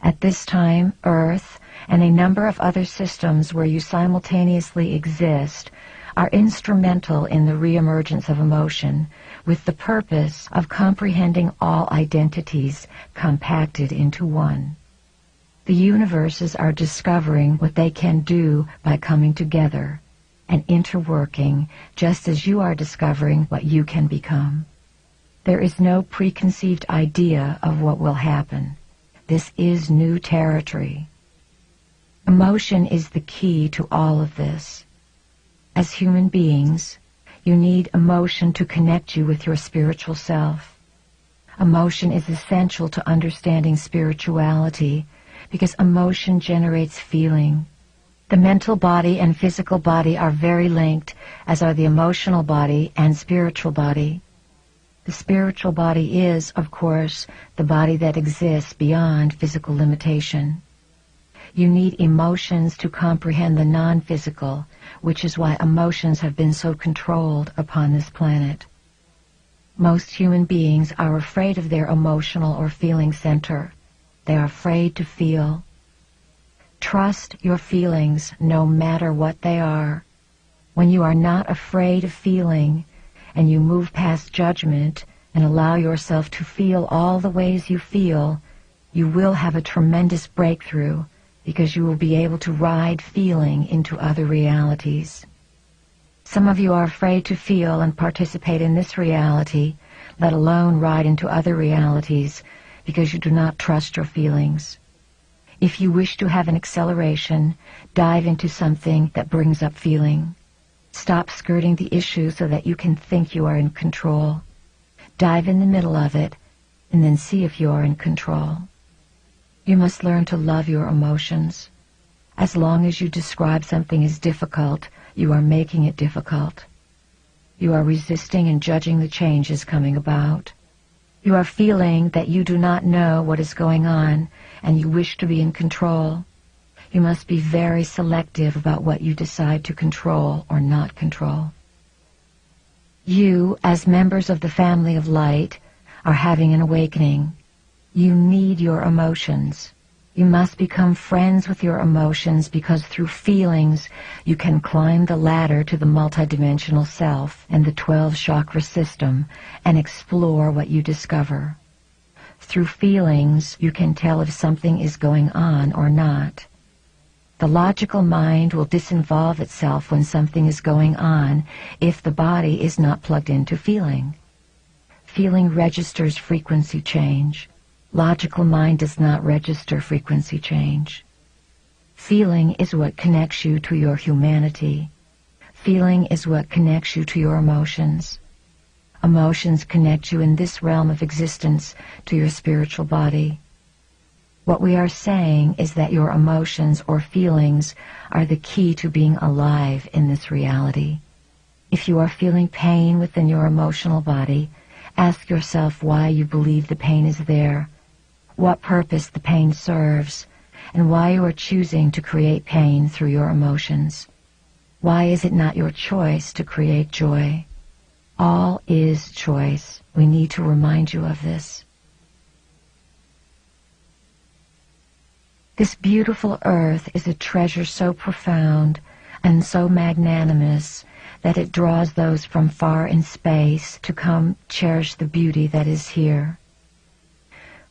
[SPEAKER 3] At this time, Earth and a number of other systems where you simultaneously exist are instrumental in the re-emergence of emotion, with the purpose of comprehending all identities compacted into one. The universes are discovering what they can do by coming together and interworking, just as you are discovering what you can become. There is no preconceived idea of what will happen. This is new territory. Emotion is the key to all of this. As human beings, you need emotion to connect you with your spiritual self. Emotion is essential to understanding spirituality because emotion generates feeling. The mental body and physical body are very linked, as are the emotional body and spiritual body. The spiritual body is, of course, the body that exists beyond physical limitation. You need emotions to comprehend the non-physical, which is why emotions have been so controlled upon this planet. Most human beings are afraid of their emotional or feeling center. They are afraid to feel. Trust your feelings, no matter what they are. When you are not afraid of feeling, and you move past judgment and allow yourself to feel all the ways you feel, you will have a tremendous breakthrough because you will be able to ride feeling into other realities. Some of you are afraid to feel and participate in this reality, let alone ride into other realities, because you do not trust your feelings. If you wish to have an acceleration, dive into something that brings up feeling. Stop skirting the issue so that you can think you are in control. Dive in the middle of it, and then see if you are in control. You must learn to love your emotions. As long as you describe something as difficult, you are making it difficult. You are resisting and judging the changes coming about. You are feeling that you do not know what is going on, and you wish to be in control. You must be very selective about what you decide to control or not control. You, as members of the family of light, are having an awakening. You need your emotions. You must become friends with your emotions, because through feelings you can climb the ladder to the multidimensional self and the 12 chakra system and explore what you discover. Through feelings you can tell if something is going on or not. The logical mind will disinvolve itself when something is going on if the body is not plugged into feeling. Feeling registers frequency change. Logical mind does not register frequency change. Feeling is what connects you to your humanity. Feeling is what connects you to your emotions. Emotions connect you in this realm of existence to your spiritual body. What we are saying is that your emotions or feelings are the key to being alive in this reality. If you are feeling pain within your emotional body, ask yourself why you believe the pain is there, what purpose the pain serves, and why you are choosing to create pain through your emotions. Why is it not your choice to create joy? All is choice. We need to remind you of this. This beautiful earth is a treasure so profound and so magnanimous that it draws those from far in space to come cherish the beauty that is here.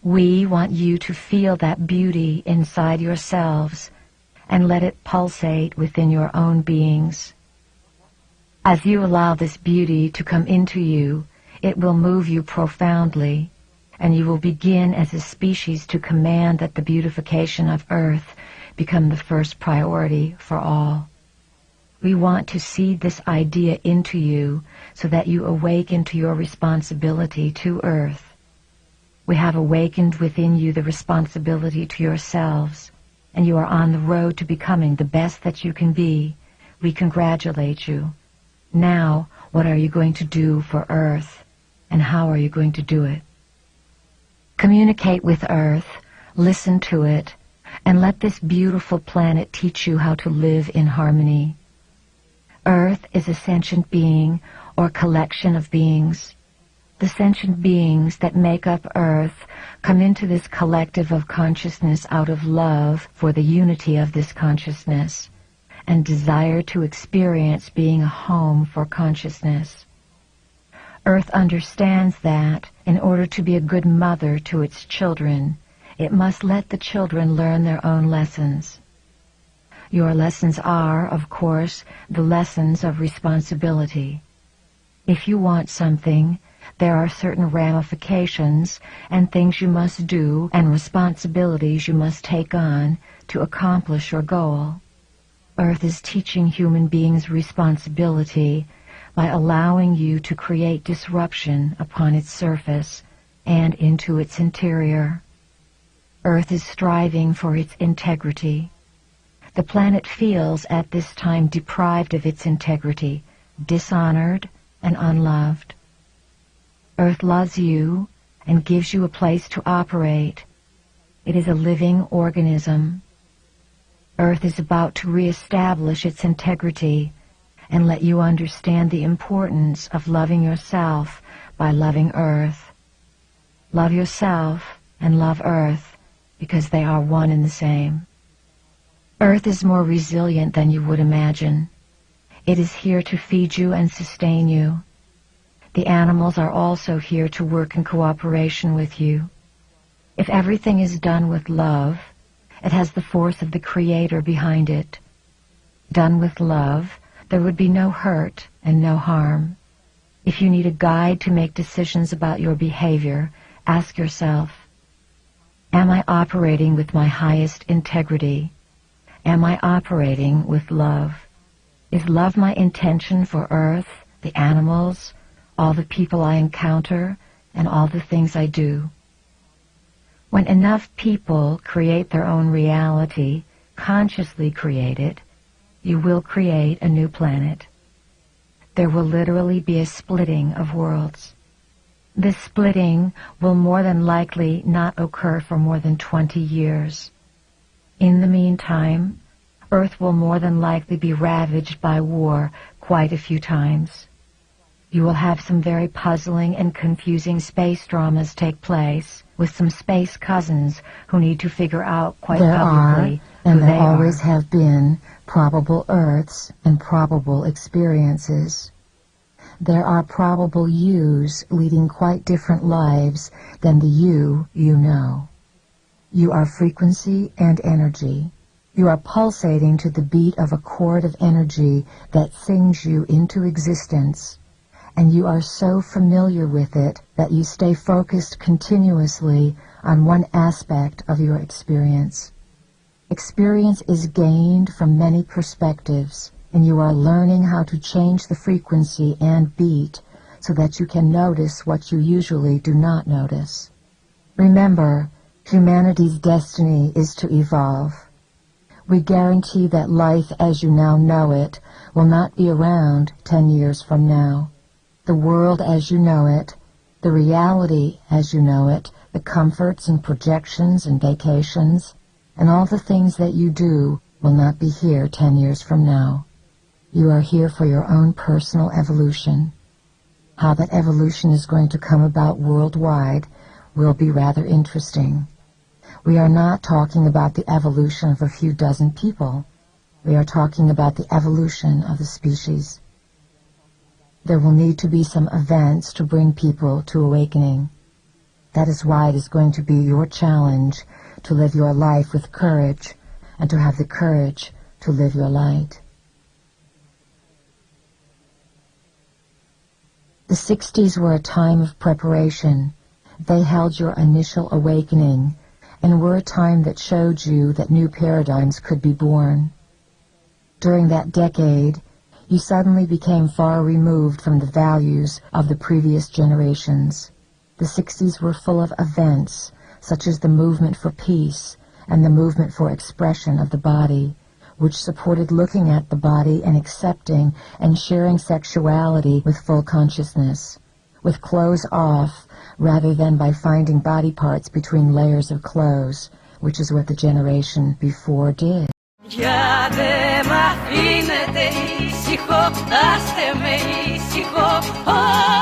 [SPEAKER 3] We want you to feel that beauty inside yourselves and let it pulsate within your own beings. As you allow this beauty to come into you, it will move you profoundly, and you will begin as a species to command that the beautification of Earth become the first priority for all. We want to seed this idea into you so that you awaken to your responsibility to Earth. We have awakened within you the responsibility to yourselves, and you are on the road to becoming the best that you can be. We congratulate you. Now, what are you going to do for Earth, and how are you going to do it? Communicate with Earth, listen to it, and let this beautiful planet teach you how to live in harmony. Earth is a sentient being or collection of beings. The sentient beings that make up Earth come into this collective of consciousness out of love for the unity of this consciousness and desire to experience being a home for consciousness. Earth understands that in order to be a good mother to its children, it must let the children learn their own lessons. Your lessons are, of course, the lessons of responsibility. If you want something, there are certain ramifications and things you must do and responsibilities you must take on to accomplish your goal. Earth is teaching human beings responsibility by allowing you to create disruption upon its surface and into its interior. Earth is striving for its integrity. The planet feels at this time deprived of its integrity, dishonored and unloved. Earth loves you and gives you a place to operate. It is a living organism. Earth is about to reestablish its integrity and let you understand the importance of loving yourself by loving Earth. Love yourself and love Earth because they are one and the same. Earth is more resilient than you would imagine. It is here to feed you and sustain you. The animals are also here to work in cooperation with you. If everything is done with love, It has the force of the Creator behind it. Done with love, there would be no hurt and no harm. If you need a guide to make decisions about your behavior, ask yourself, am I operating with my highest integrity? Am I operating with love? Is love my intention for Earth, the animals, all the people I encounter, and all the things I do? When enough people create their own reality, consciously create it, you will create a new planet. There will literally be a splitting of worlds. This splitting will more than likely not occur for more than 20 years. In the meantime, Earth will more than likely be ravaged by war quite a few times. You will have some very puzzling and confusing space dramas take place with some space cousins who need to figure out quite publicly who they are. Always have been probable Earths and probable experiences. There are probable yous leading quite different lives than the you know. You are frequency and energy. You are pulsating to the beat of a chord of energy that sings you into existence, and you are so familiar with it that you stay focused continuously on one aspect of your experience. Experience is gained from many perspectives, and you are learning how to change the frequency and beat so that you can notice what you usually do not notice. Remember, humanity's destiny is to evolve. We guarantee that life as you now know it will not be around 10 years from now. The world as you know it, the reality as you know it, the comforts and projections and vacations, and all the things that you do will not be here 10 years from now. You are here for your own personal evolution. How that evolution is going to come about worldwide will be rather interesting. We are not talking about the evolution of a few dozen people. We are talking about the evolution of the species. There will need to be some events to bring people to awakening. That is why it is going to be your challenge to live your life with courage and to have the courage to live your light. The 60s were a time of preparation. They held your initial awakening and were a time that showed you that new paradigms could be born. During that decade, you suddenly became far removed from the values of the previous generations. The 60s were full of events, such as the movement for peace and the movement for expression of the body, which supported looking at the body and accepting and sharing sexuality with full consciousness, with clothes off rather than by finding body parts between layers of clothes, which is what the generation before did.
[SPEAKER 1] Για δε μ' αφήνετε ήσυχο, άστε με ήσυχο.